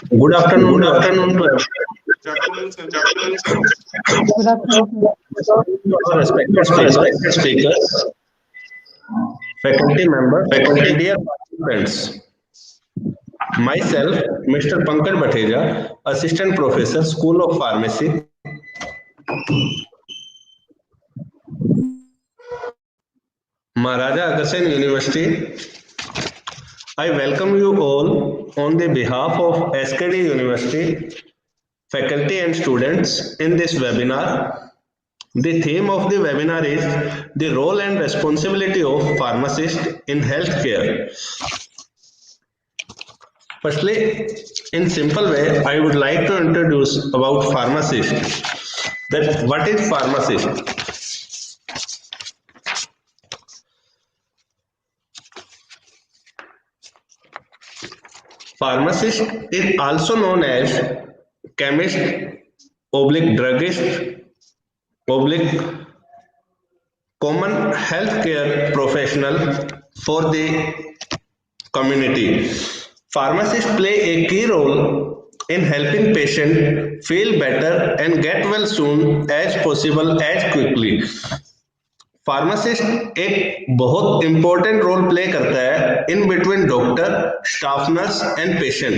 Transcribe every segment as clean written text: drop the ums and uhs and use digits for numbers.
Good afternoon. Good afternoon, sir. Good afternoon. Our respected speakers, faculty members, and dear participants. Myself, Mr. Pankaj Batheja, Assistant Professor, School of Pharmacy, Maharaja Agrasen University. I welcome you all on the behalf of SKD University, faculty and students in this webinar. The theme of the webinar is the role and responsibility of pharmacists in healthcare. Firstly, in simple way, I would like to introduce about pharmacist. That what is pharmacist? Pharmacist is also known as chemist, oblique druggist, oblique common healthcare professional for the community. Pharmacists play a key role in helping patients feel better and get well soon as possible as quickly. Pharmacist एक बहुत important role play करता है in between doctor, staff nurse and patient.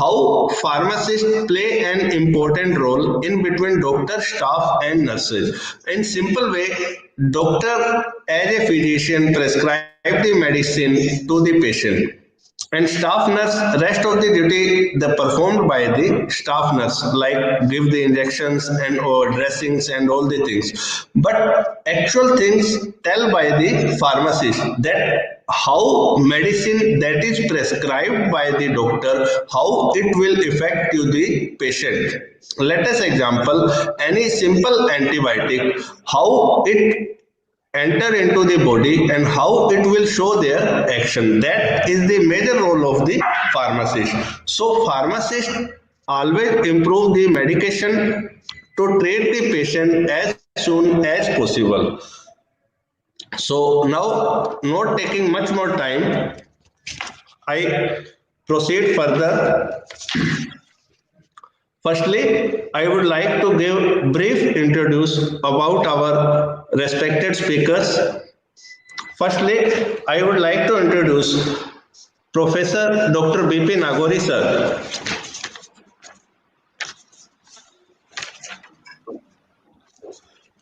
How pharmacist play an important role in between doctor, staff and nurses. In simple way, doctor as a physician prescribe the medicine to the patient, and staff nurse rest of the duty the performed by the staff nurse, like give the injections and or dressings and all the things, but actual things tell by the pharmacist, that how medicine that is prescribed by the doctor, how it will affect to the patient. Let us example any simple antibiotic, how it enter into the body and how it will show their action. That is the major role of the pharmacist. So pharmacist always improve the medication to treat the patient as soon as possible. So now, not taking much more time, I proceed further. Firstly, I would like to give brief introduce about our respected speakers. Firstly, I would like to introduce Professor Dr. B.P. Nagori sir.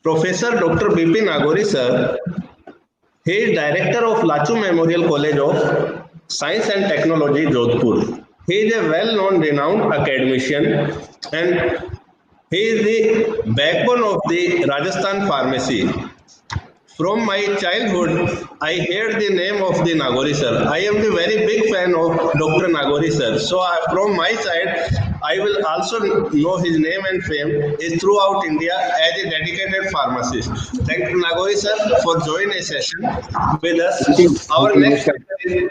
Professor Dr. B.P. Nagori sir, he is Director of Lachu Memorial College of Science and Technology, Jodhpur. He is a well-known, renowned academician, and he is the backbone of the Rajasthan pharmacy. From my childhood, I heard the name of the Nagori sir. I am the very big fan of Dr. Nagori sir. So from my side, I will also know his name and fame is throughout India as a dedicated pharmacist. Thank you, Nagori sir, for joining a session with us. Our next speaker is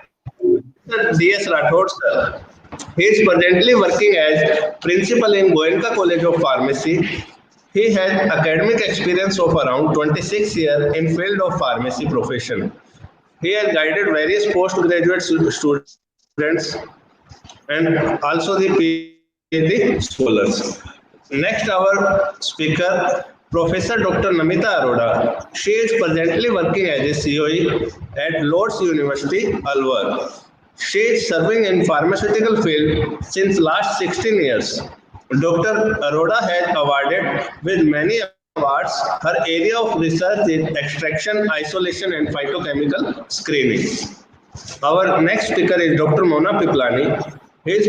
D.S. Rathod sir. He is presently working as principal in Goenka College of Pharmacy. He has academic experience of around 26 years in field of pharmacy profession. He has guided various postgraduate students and also the PhD scholars. Next, our speaker, Professor Dr. Namita Arora. She is presently working as a COE at Lord's University, Alwar. She is serving in pharmaceutical field since last 16 years. Dr. Arora has awarded with many awards. Her area of research is extraction, isolation and phytochemical screening. Our next speaker is Dr. Mona Piplani. She is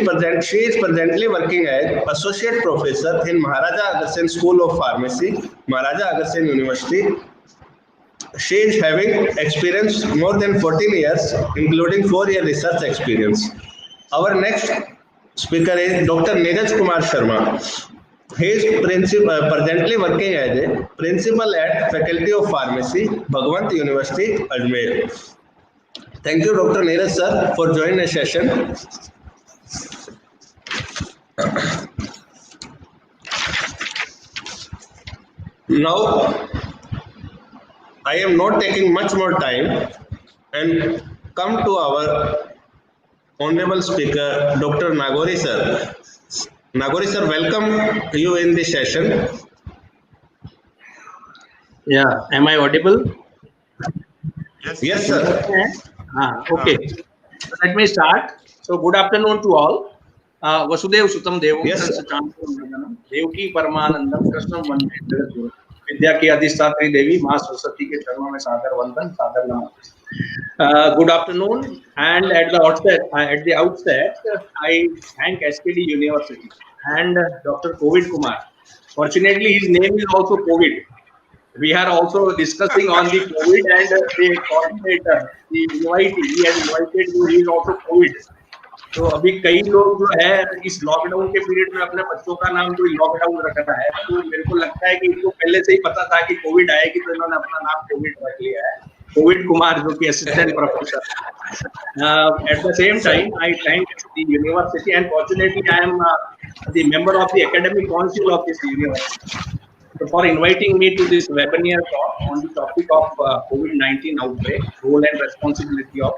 presently working as Associate Professor in Maharaja Agrasen School of Pharmacy, Maharaja Agrasen University. She is having experience more than 14 years, including 4-year research experience. Our next speaker is Dr. Neeraj Kumar Sharma. He is presently working as a principal at Faculty of Pharmacy, Bhagwant University, Ajmer. Thank you, Dr. Neeraj sir, for joining the session. Now, I am not taking much more time. and come to our honorable speaker, Dr. Nagori sir. Nagori sir, welcome you in this session. Yeah, am I audible? Yes, sir. Okay. So let me start. So good afternoon to all. Vasudev Sutam Devam Yes, sir. Sansatanam Devki Paramanandam Krishnam Vande Jagadguru विद्या की अधिष्ठात्री देवी माँ सरस्वती के चरणों में सादर वंदन सादर नमन. Good afternoon, and at the outset, I thank SKD University and Dr. Covid Kumar. Fortunately, his name is also Covid. We are also discussing on the COVID, and the coordinator, the invitee, he has invited you. He is also COVID. तो अभी कई लोग जो है इस lockdown के period में अपने बच्चों का नाम कोई लॉकडाउन रख रहा है, तो मेरे को लगता है कि इनको पहले से ही पता था कि कोविड आएगी, तो इन्होंने अपना नाम कोविड रख लिया है, कोविड कुमार, जो कि assistant professor. At the same time, I thank the university, and fortunately I am the member of the academic council of this university. So for inviting me to this webinar talk on the topic of COVID-19 outbreak, role and responsibility of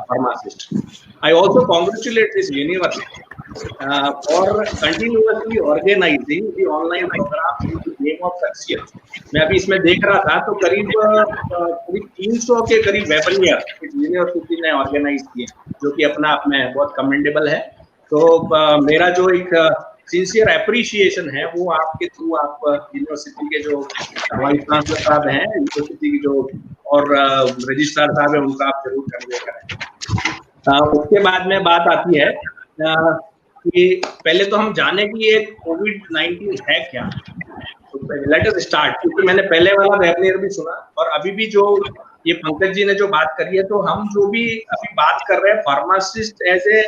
pharmacists. I also congratulate this university for continuously organizing the online program in the name of success. मैं अभी इसमें देख रहा था तो करीब 300 के करीब वेबिनार यूनिवर्सिटी ने ऑर्गेनाइज किए, जो कि अपना आप में बहुत कमेंडेबल है. तो मेरा जो एक सिंसियर एप्रिशिएशन है वो आपके थ्रू आप यूनिवर्सिटी के जो वाइस चांसलर साहब हैं, यूनिवर्सिटी की जो और रजिस्ट्रार साहब हैं, उनका आप जरूर कन्वे करें. उसके बाद में बात आती है कि पहले तो हम जाने कि ये कोविड-19 है क्या. लेट अस स्टार्ट, क्योंकि मैंने पहले वाला वेबिनार भी सुना और अभी भी जो ये पंकज जी ने जो बात करी है, तो हम जो भी अभी बात कर रहे हैं pharmacist as a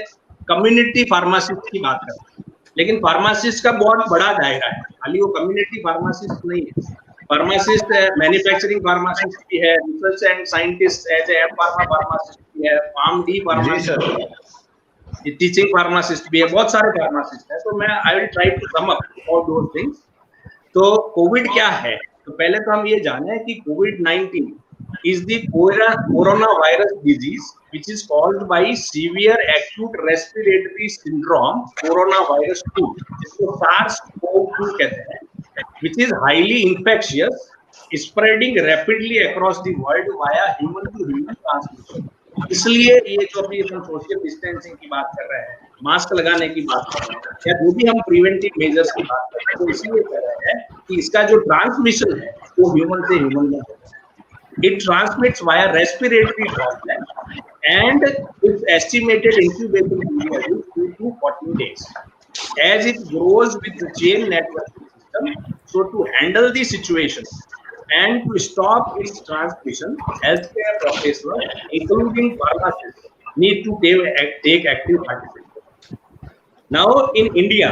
community pharmacist की बात कर रहे हैं, लेकिन फार्मासिस्ट का बहुत बड़ा दायरा है, खाली वो कम्युनिटी फार्मासिस्ट नहीं है. फार्मासिस्ट मैन्युफैक्चरिंग फार्मासिस्ट भी है, research and scientist as a pharma pharmacist भी है, pharm D pharmacist, teaching pharmacist भी है, बहुत सारे फार्मासिस्ट हैं. तो मैं I will try to sum up all those things. तो कोविड क्या है, तो पहले तो हम ये जाने कि कोविड-19 is the coronavirus disease which is caused by severe acute respiratory syndrome coronavirus 2, जिसको SARS-CoV-2 कहते हैं, which is highly infectious, spreading rapidly across the world via human to human transmission. इसलिए ये जो अभी हम सोशल डिस्टेंसिंग की बात कर रहे हैं, मास्क लगाने की बात कर रहे हैं, या जो भी हम प्रिवेंटिव मेजर्स की बात कर रहे हैं, तो इसलिए कर रहे हैं कि इसका जो ट्रांसमिशन है वो ह्यूमन से ह्यूमन में होता है. It transmits via respiratory droplet, and its estimated incubation period is 2 to 14 days. As it grows with the chain network system, so to handle the situation and to stop its transmission, healthcare professionals, including pharmacists, need to take active participation. Now, in India,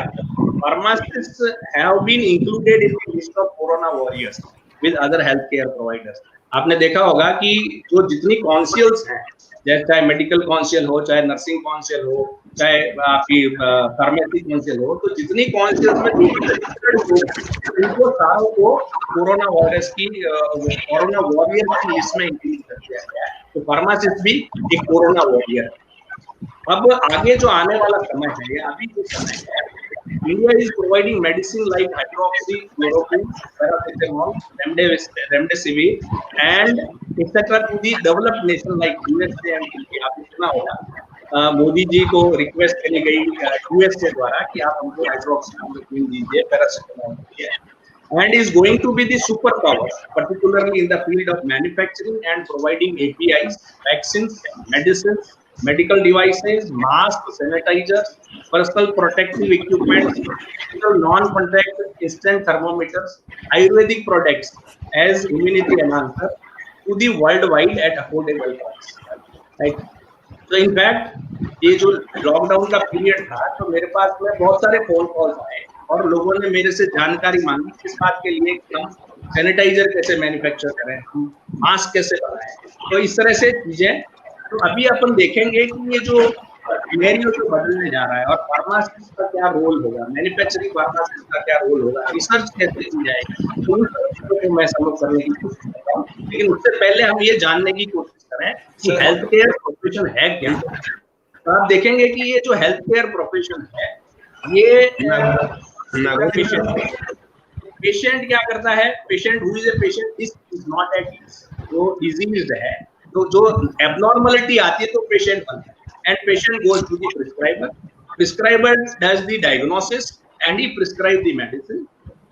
pharmacists have been included in the list of corona warriors with other healthcare providers. आपने देखा होगा कि जो जितनी कॉन्सियल्स हैं, चाहे medical कॉन्सियल हो, चाहे नर्सिंग कॉन्सियल हो, चाहे आपकी फार्मेसी कॉन्सियल हो, तो जितनी कॉन्सियल्स में उनको सारों को कोरोना वायरस की कोरोना वॉरियर की लिस्ट में इंक्लूड कर दिया गया है. तो फार्मासिस्ट भी एक कोरोना वॉरियर है. अब आगे जो आने वाला समय है, अभी जो समय है, India is providing medicine like hydroxychloroquine, paracetamol, remdesivir, and etc. to the developed nation like USA and UK. आपने सुना होगा मोदी जी को रिक्वेस्ट करी गई यूएसए द्वारा कि आप हमको हाइड्रोक्सीक्लोरोक्विन दीजिए, पैरासिटामोल दीजिए, and is going to be the superpower, particularly in the field of manufacturing and providing APIs, vaccines, medicines, medical devices, masks, sanitizers, personal protective equipment, non-contact instant thermometers, Ayurvedic products as immunity enhancer to the worldwide at affordable price. Right? So in fact, ये जो lockdown का period था, तो मेरे पास में बहुत सारे phone calls आए और लोगों ने मेरे से जानकारी मांगी इस बात के लिए कि हम सैनिटाइजर कैसे मैन्युफैक्चर करें, हम मास्क कैसे बनाएं. तो इस तरह से चीजें. तो अभी अपन देखेंगे कि ये जो सिनेरियो तो बदलने जा रहा है और फार्मासिस्ट का क्या रोल होगा, मैन्युफैक्चरिंग फार्मासिस्ट का क्या रोल होगा, रिसर्च कैसे की जाएगी, तो उन चीजों को मैं समझ करने की कोशिश कर रहा हूँ। लेकिन उससे पहले हम ये जानने की कोशिश करें कि हेल्थ केयर प्रोफेशन है क्या। तो आप देखेंगे कि ये जो हेल्थ केयर प्रोफेशन है, ये पेशेंट क्या करता है, patient who is a patient is not at ease, जो डिजीज है, तो जो एबनॉर्मलिटी आती है तो पेशेंट बनता है and patient goes to the prescriber does the diagnosis and he prescribe the medicine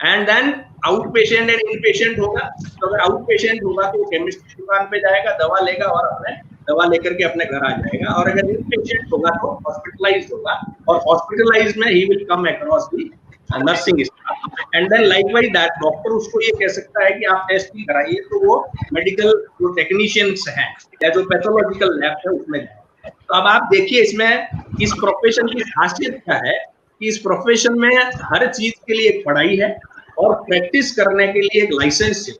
and then out patient and in patient होगा। तो अगर आउट पेशेंट होगा तो केमिस्ट की दुकान पे जाएगा, दवा लेगा और अपने दवा लेकर के अपने घर आ जाएगा, और अगर इन पेशेंट होगा तो हॉस्पिटलाइज होगा और हॉस्पिटलाइज में he will come across the nursing staff and then likewise that doctor उसको ये कह सकता है कि आप टेस्ट ही कराइए, तो वो मेडिकल जो टेक्नीशियंस हैं या जो पैथोलॉजिकल लैब है उसमें जाए। तो अब आप देखिए इसमें इस प्रोफेशन की खासियत क्या है कि इस प्रोफेशन में हर चीज के लिए एक पढ़ाई है और प्रैक्टिस करने के लिए एक लाइसेंस है,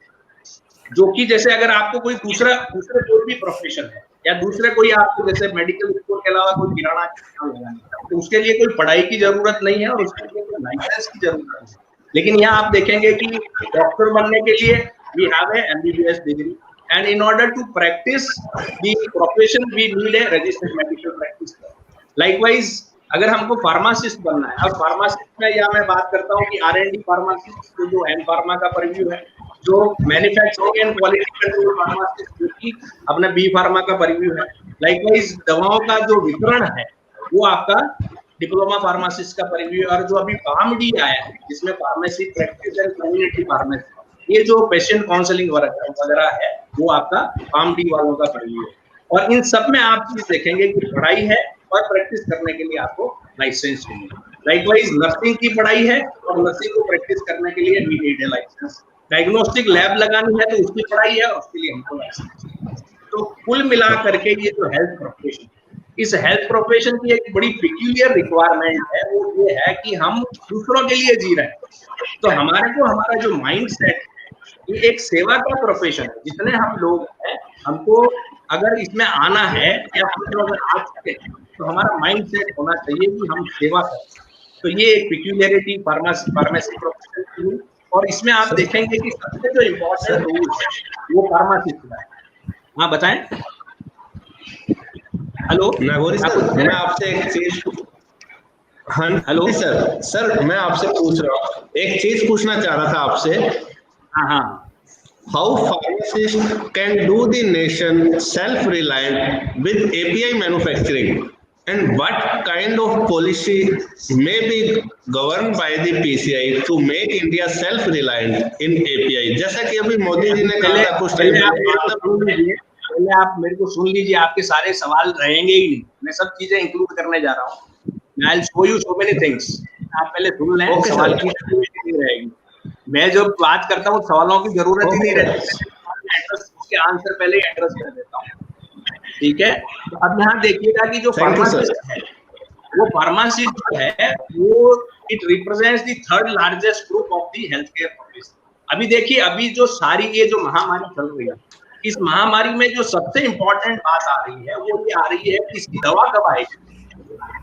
जो कि जैसे अगर आपको कोई दूसरे कोई भी प्रोफेशन है या दूसरे कोई आपको जैसे मेडिकल स्टोर के अलावा कोई किराना लगाना है तो उसके लिए कोई पढ़ाई की जरूरत नहीं है और उसके लिए कोई लाइसेंस की जरूरत नहीं है। लेकिन यहाँ आप देखेंगे कि डॉक्टर बनने के लिए we have a MBBS degree and in order to practise the profession we need a registered medical practice. Likewise अगर हमको फार्मासिस्ट बनना है, अब फार्मासिस्ट में या मैं बात करता हूँ कि R&D फार्मासिस्ट जो एम फार्मा का परव्यू है, जो manufacturing and quality control pharmacist जो कि अपने बी फार्मा का परव्यू है। लाइकवाइज दवाओं का जो वितरण है वो आपका डिप्लोमा फार्मासिस्ट का परव्यू है, और जो अभी PharmD आया है जिसमें pharmacy practice and community pharmacy, ये जो पेशेंट काउंसलिंग वगैरह है वो आपका PharmD वालों का परव्यू है। और इन सब में आप चीज देखेंगे कि पढ़ाई है और प्रैक्टिस करने के लिए आपको लाइसेंस चाहिए। लाइकवाइज नर्सिंग की पढ़ाई है और नर्सिंग को प्रैक्टिस करने के लिए we need a licence. Diagnostic lab लगानी है तो उसकी पढ़ाई है और उसके लिए हमको लाइसेंस चाहिए। तो कुल मिला करके ये जो हेल्थ प्रोफेशन, इस हेल्थ प्रोफेशन की एक बड़ी पिक्यूलियर रिक्वायरमेंट है, वो ये है कि हम दूसरों के लिए जी रहे हैं। तो हमारा जो माइंड सेट है, ये एक सेवा का प्रोफेशन है। जितने हम लोग हैं, हमको अगर इसमें आना है या हम लोग अगर आ चुके हैं तो हमारा माइंड सेट होना चाहिए कि हम सेवा करें। तो ये एक पिक्यूलियरिटी फार्मेसी प्रोफेशन की है, और इसमें आप देखेंगे कि सबसे जो इम्पोर्टेंट रोल है वो फार्मासिस्ट का है। हाँ बताएं। हेलो नागौरी सर, मैं आपसे एक चीज, हाँ हेलो सर मैं आपसे पूछ रहा हूँ, एक चीज पूछना चाह रहा था आपसे। हाँ How pharmacists can do the nation self-reliant with API manufacturing, and what kind of policy may be governed by the PCI to make India self-reliant in API? जैसा कि अभी मोदी जी ने कहा था कुछ टाइम पहले आप मेरे को सुन लीजिए, आपके सारे सवाल रहेंगे ही नहीं, मैं सब चीजें इंक्लूड करने जा रहा हूँ। I'll show you so many things, आप पहले सुन लें। Okay, सवाल की नहीं रहेगी, मैं जो बात करता हूँ सवालों की जरूरत ही नहीं रहती, उसके आंसर पहले ही एड्रेस कर देता हूँ, ठीक है। तो अब यहाँ देखिएगा कि जो फार्मासिस्ट है, वो फार्मासिस्ट जो है वो it represents the third largest group of the health care profession. अभी देखिए, अभी जो सारी ये जो महामारी चल रही है, इस महामारी में जो सबसे इम्पोर्टेंट बात आ रही है वो ये आ रही है कि इसकी दवा कब आएगी।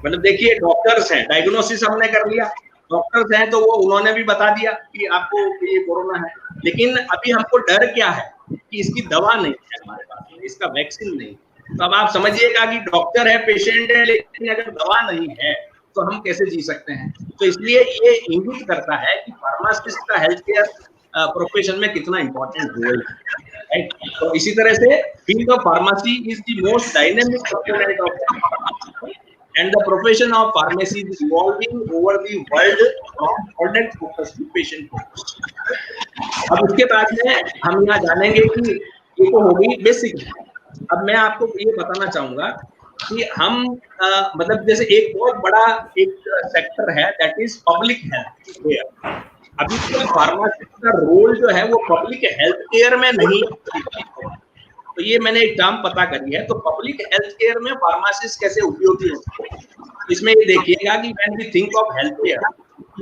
मतलब देखिए, डॉक्टर्स हैं, डायग्नोसिस हमने कर लिया, डॉक्टर्स हैं तो वो उन्होंने भी बता दिया कि आपको ये कोरोना है, लेकिन अभी हमको डर क्या है कि इसकी दवा नहीं है हमारे पास में, इसका वैक्सीन नहीं। तो अब आप समझिएगा कि डॉक्टर है, पेशेंट है, लेकिन अगर दवा नहीं है तो हम कैसे जी सकते हैं। तो इसलिए ये इंगित करता है कि फार्मासिस्ट का हेल्थ केयर प्रोफेशन में कितना इंपॉर्टेंट रोल है, राइट। तो इसी तरह से field of pharmacy is the most dynamic component of and the profession of pharmacy is evolving over the world from product focus to patient focus। अब उसके बाद में हम यहाँ जानेंगे कि ये तो हो गई बेसिक। अब मैं आपको ये बताना चाहूंगा कि हम मतलब जैसे एक बहुत बड़ा एक सेक्टर है that is public health care. अभी तो फार्मासिस्ट का रोल जो है वो पब्लिक हेल्थ केयर में नहीं, तो ये मैंने एक टर्म पता करी है। तो पब्लिक हेल्थ केयर में फार्मासिस्ट कैसे उपयोगी होते हैं, इसमें ये देखिएगा कि when we think of health care,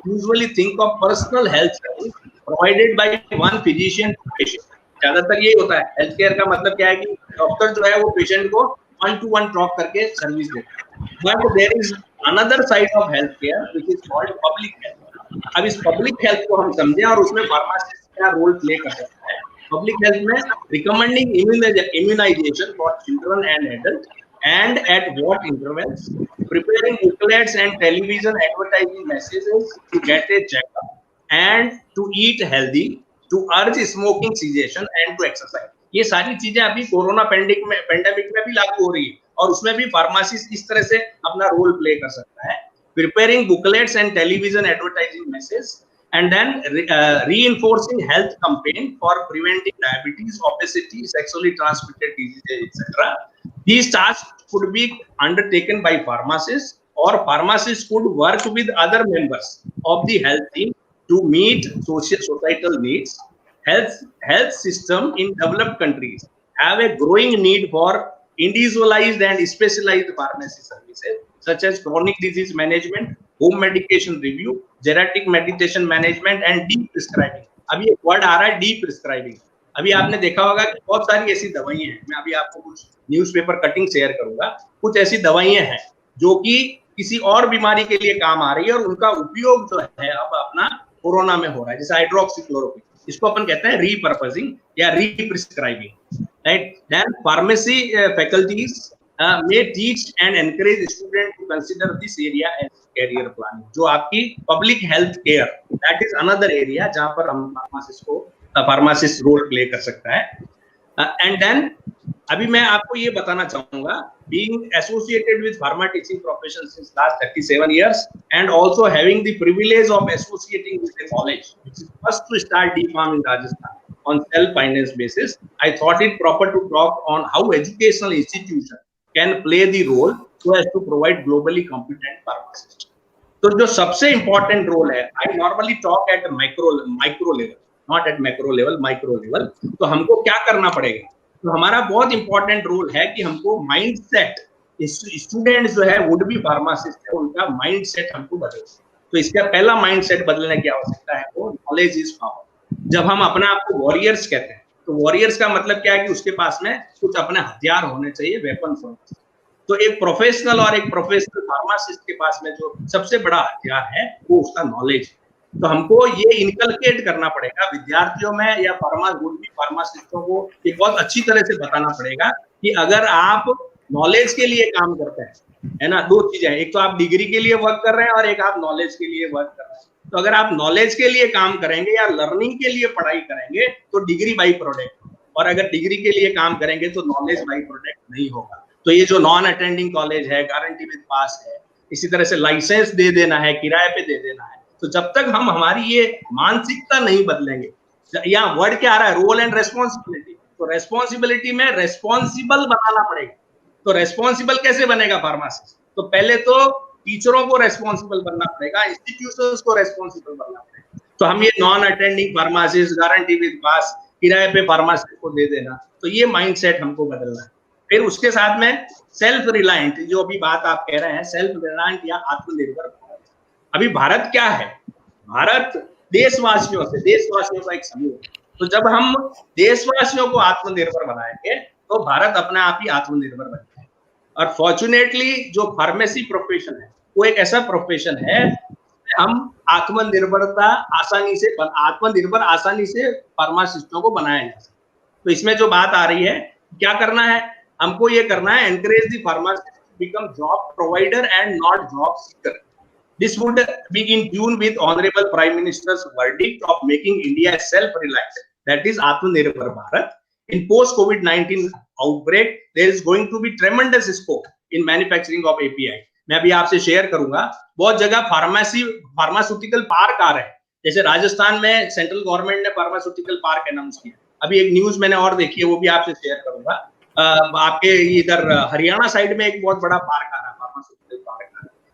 usually think of personal health service provided by one physician to patient. ज्यादातर ये होता है। हेल्थ केयर का मतलब क्या है कि डॉक्टर जो है वो पेशेंट को 1-to-1 टॉक करके सर्विस देता है। But there is another side of health care which is called public health. अब इस पब्लिक हेल्थ को हम समझें और उसमें फार्मासिस्ट क्या रोल प्ले कर सकता है। पब्लिक हेल्थ में recommending immunization for children and adults and at what intervals, preparing booklets and television advertising messages to get a checkup and to eat healthy, to urge smoking cessation and to exercise। ये सारी चीजें अभी corona pandemic में भी लागू हो रही है और उसमें भी फार्मासिस्ट इस तरह से अपना रोल प्ले कर सकता है। Preparing booklets and television advertising messages and then reinforcing health campaign for preventing diabetes, obesity, sexually transmitted diseases, etc. These tasks could be undertaken by pharmacists, or pharmacists could work with other members of the health team to meet societal needs. Health system in developed countries have a growing need for individualized and specialized pharmacy services such as chronic disease management, home medication review, geriatric medication management and deep prescribing। अभी एक word आ रहा है deep prescribing. अभी आपने देखा होगा कि बहुत सारी ऐसी दवाइयां हैं, मैं अभी आपको कुछ न्यूज़पेपर कटिंग शेयर करूंगा। कुछ ऐसी दवाइयां हैं जो कि किसी और बीमारी के लिए काम आ रही है और उनका उपयोग जो है अब अपना कोरोना में हो रहा है, जैसे हाइड्रोक्सीक्लोरोक्विन, इसको अपन कहते हैं रीपर्पसिंग या represcribing, right. Then pharmacy faculties may teach and encourage students to consider this area as career planning। जो आपकी public health care, that is another area जहां पर हम फार्मासिस्ट रोल प्ले कर सकता है। एंड देन अभी मैं आपको ये बताना चाहूंगा, being associated with pharma teaching profession since last 37 years and also having the privilege of associating with a college which is first to start D-Pharm in Rajasthan on self-finance basis, I thought it proper to talk on how educational institutions can play the role so as to provide globally competent pharmacists। तो जो सबसे important role है, I normally talk at micro level, not at macro level, micro level। तो हमको क्या करना पड़ेगा? तो हमारा बहुत इंपॉर्टेंट रोल है कि हमको माइंडसेट, स्टूडेंट्स जो है वुड बी फार्मासिस्ट है, उनका माइंडसेट हमको बदलना। तो इसका पहला माइंडसेट बदलने की आवश्यकता है, वो नॉलेज इज पावर। जब हम अपने आप को वॉरियर्स कहते हैं, तो वॉरियर्स का मतलब क्या है कि उसके पास में कुछ अपने हथियार होने चाहिए, वेपन्स होने चाहिए। तो एक प्रोफेशनल और एक प्रोफेशनल फार्मासिस्ट के पास में जो सबसे बड़ा हथियार है वो उसका नॉलेज। तो हमको ये इनकलकेट करना पड़ेगा विद्यार्थियों में या फार्मासिस्टों को ये बहुत अच्छी तरह से बताना पड़ेगा कि अगर आप नॉलेज के लिए काम करते हैं, है ना, दो चीजें, एक तो आप डिग्री के लिए वर्क कर रहे हैं और एक आप नॉलेज के लिए वर्क कर रहे हैं। तो अगर आप नॉलेज के लिए काम करेंगे या लर्निंग के लिए पढ़ाई करेंगे तो डिग्री बाई प्रोडक्ट, और अगर डिग्री के लिए काम करेंगे तो नॉलेज बाई प्रोडक्ट नहीं होगा। तो ये जो नॉन अटेंडिंग कॉलेज है, गारंटी विद पास है, इसी तरह से लाइसेंस दे देना है, किराए पे दे देना है, तो जब तक हम हमारी ये मानसिकता नहीं बदलेंगे, यहाँ वर्ड क्या आ रहा है, रोल एंड रेस्पॉन्सिबिलिटी। तो रेस्पॉन्सिबिलिटी में रेस्पॉन्सिबल बनाना पड़ेगा। तो रेस्पॉन्सिबल कैसे बनेगा फार्मासिस्ट? तो पहले तो टीचरों को रेस्पॉन्सिबल बनना पड़ेगा, इंस्टीट्यूशंस को रेस्पॉन्सिबल बनना पड़ेगा। तो हम ये non attending pharmacist, guarantee with pass, किराए पे फार्मासिस्ट को दे देना, तो ये माइंडसेट हमको बदलना है। फिर उसके साथ में सेल्फ रिलायंट, जो अभी बात आप कह रहे हैं, सेल्फ रिलायंट या आत्मनिर्भर भारत। अभी भारत क्या है? भारत देशवासियों का एक समूह। तो जब हम देशवासियों को आत्मनिर्भर बनाएंगे तो भारत अपने आप ही आत्मनिर्भर बनता है। और फॉर्चुनेटली जो फार्मेसी प्रोफेशन है वो एक ऐसा प्रोफेशन है, हम आत्मनिर्भर आसानी से फार्मासिस्टों को बनाया जा सकता है। तो इसमें जो बात आ रही है, क्या करना है हमको? ये करना है, encourage the pharmacist to become job provider and not job seeker. This would be in tune with Honorable Prime Minister's verdict of making India self-reliant, that is Atmanirbhar Bharat. In post-COVID-19 outbreak, there is going to be tremendous scope in manufacturing of API। मैं अभी आपसे share करूंगा, बहुत जगह pharmaceutical park आ रहे हैं, जैसे राजस्थान में सेंट्रल गवर्नमेंट ने फार्मास्यूटिकल पार्क अनाउंस किया। अभी एक न्यूज मैंने और देखी है, वो भी आपसे शेयर करूंगा। आपके इधर हरियाणा साइड में एक बहुत बड़ा पार्क आ रहा है, फार्मास्यूटिकल पार्क।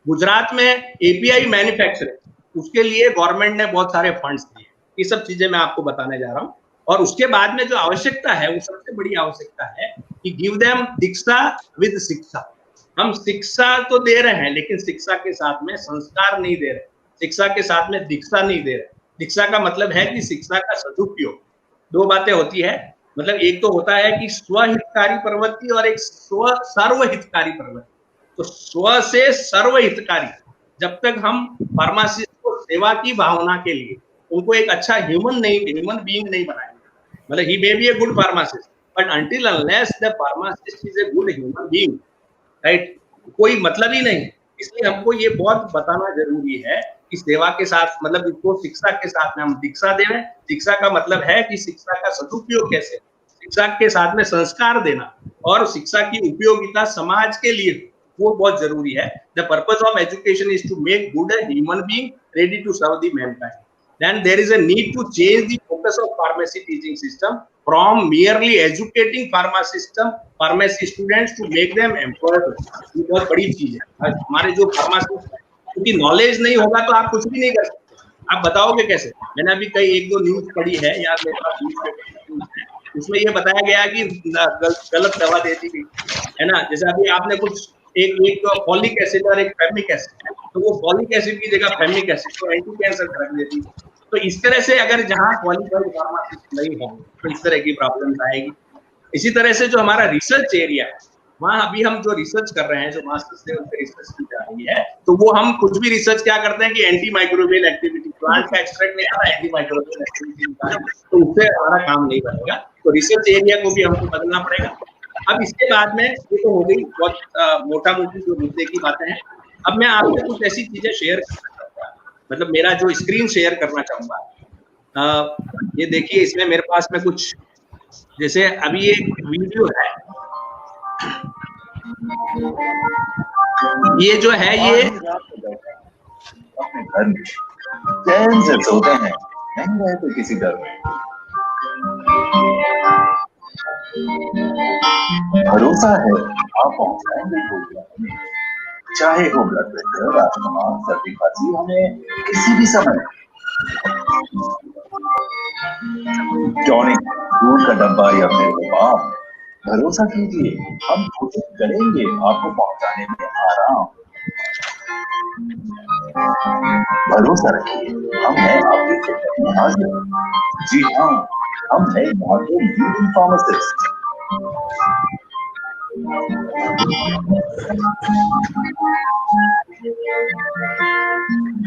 गुजरात में एपीआई मैन्युफैक्चरिंग, उसके लिए गवर्नमेंट ने बहुत सारे फंड्स दिए। ये सब चीजें मैं आपको बताने जा रहा हूँ। और उसके बाद में जो आवश्यकता है, वो सबसे बड़ी आवश्यकता है कि गिव देम दीक्षा विद शिक्षा। हम शिक्षा तो दे रहे हैं, लेकिन शिक्षा के साथ में संस्कार नहीं दे रहे, शिक्षा के साथ में दीक्षा नहीं दे रहे। दीक्षा का मतलब है कि शिक्षा का सदुपयोग। दो बातें होती है, मतलब एक तो होता है कि स्वहितकारी प्रवृत्ति और एक सर्वहितकारी प्रवृत्ति। तो स्व से सर्वहितकारी, जब तक हम फार्मासिस्ट को सेवा की भावना के लिए उनको एक अच्छा ह्यूमन बीइंग नहीं बनाएंगे, मतलब he may be a good pharmacist but until unless the pharmacist is a good human being, right, कोई मतलब ही नहीं। इसलिए हमको ये बहुत बताना जरूरी है कि सेवा के साथ मतलब इसको शिक्षा के साथ में हम दीक्षा दें। शिक्षा का मतलब है कि शिक्षा का सदुपयोग कैसे, शिक्षा के साथ में संस्कार देना और शिक्षा की उपयोगिता समाज के लिए वो बहुत जरूरी है। The purpose of education is to make good a human being ready to serve the mankind. Then there is a need to change the focus of pharmacy teaching system from merely educating pharmacy students to make them employable। ये बहुत बड़ी चीज है। हमारे जो pharmacist, क्योंकि knowledge नहीं होगा तो आप कुछ भी नहीं कर सकते। आप बताओगे कैसे? मैंने अभी कई एक दो न्यूज पढ़ी है यार, मेरे पास न्यूज़पेपर है, उसमें ये बताया गया कि गलत दवा दे दी गई है ना। जैसे अभी आपने कुछ एक फॉलिक एसिड और एक फेमिक एसिड, तो वो फॉलिक एसिड की जगह फेमिक एसिड को एंटी कैंसर ड्रग देती है। तो इस तरह से अगर जहां क्वालिफाइड फार्मासिस्ट नहीं होंगे तो इस तरह की प्रॉब्लम्स आएगी। इसी तरह से जो हमारा रिसर्च एरिया है, वहां अभी हम जो रिसर्च कर रहे हैं, जो मास्टर्स लेवल पे रिसर्च की जा रही है, तो वो हम कुछ भी रिसर्च क्या करते हैं कि एंटी माइक्रोबियल एक्टिविटी, प्लांट का एक्सट्रैक्ट निकाला, एंटी माइक्रोबियल एक्टिविटी निकाला, तो उससे हमारा काम नहीं बनेगा। तो रिसर्च एरिया को भी हमको बदलना पड़ेगा। अब इसके बाद में ये तो हो गई बहुत मोटा मोटी जो मुद्दे की बातें हैं। अब मैं आपसे कुछ ऐसी चीजें शेयर करना चाहूंगा, मतलब मेरा जो स्क्रीन शेयर करना चाहूंगा। ये देखिए, इसमें मेरे पास में कुछ, जैसे अभी ये वीडियो है, ये जो है ये अपने घर में चैन से सोते हैं, नहीं रहते किसी डर में। भरोसा है आप पहुंचाएंगे कोई हमें, चाहे हो ब्लड प्रेशर, अस्थमा, सर्दी खांसी, हमें किसी भी समय। टॉनिक, दूध का डब्बा या फिर बाम, भरोसा कीजिए हम कोशिश करेंगे आपको पहुंचाने में आराम। भरोसा रखिए हम हैं आपकी खिदमत में हाजिर। जी हाँ, हम हैं यहाँ के लीडिंग फार्मासिस्ट।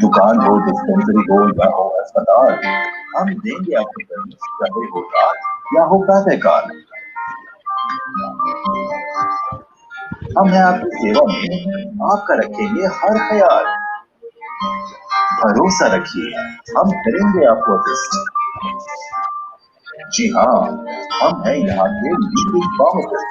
दुकान हो, डिस्पेंसरी हो या हो अस्पताल, हम देंगे आपको सर्विस, चाहे हो रात या हो प्रातःकाल। हम हैं आपकी सेवा में, आपका रखेंगे हर ख्याल। भरोसा रखिए हम करेंगे आपको असिस्ट। जी हाँ, हम हैं यहाँ के लीडिंग फार्मासिस्ट।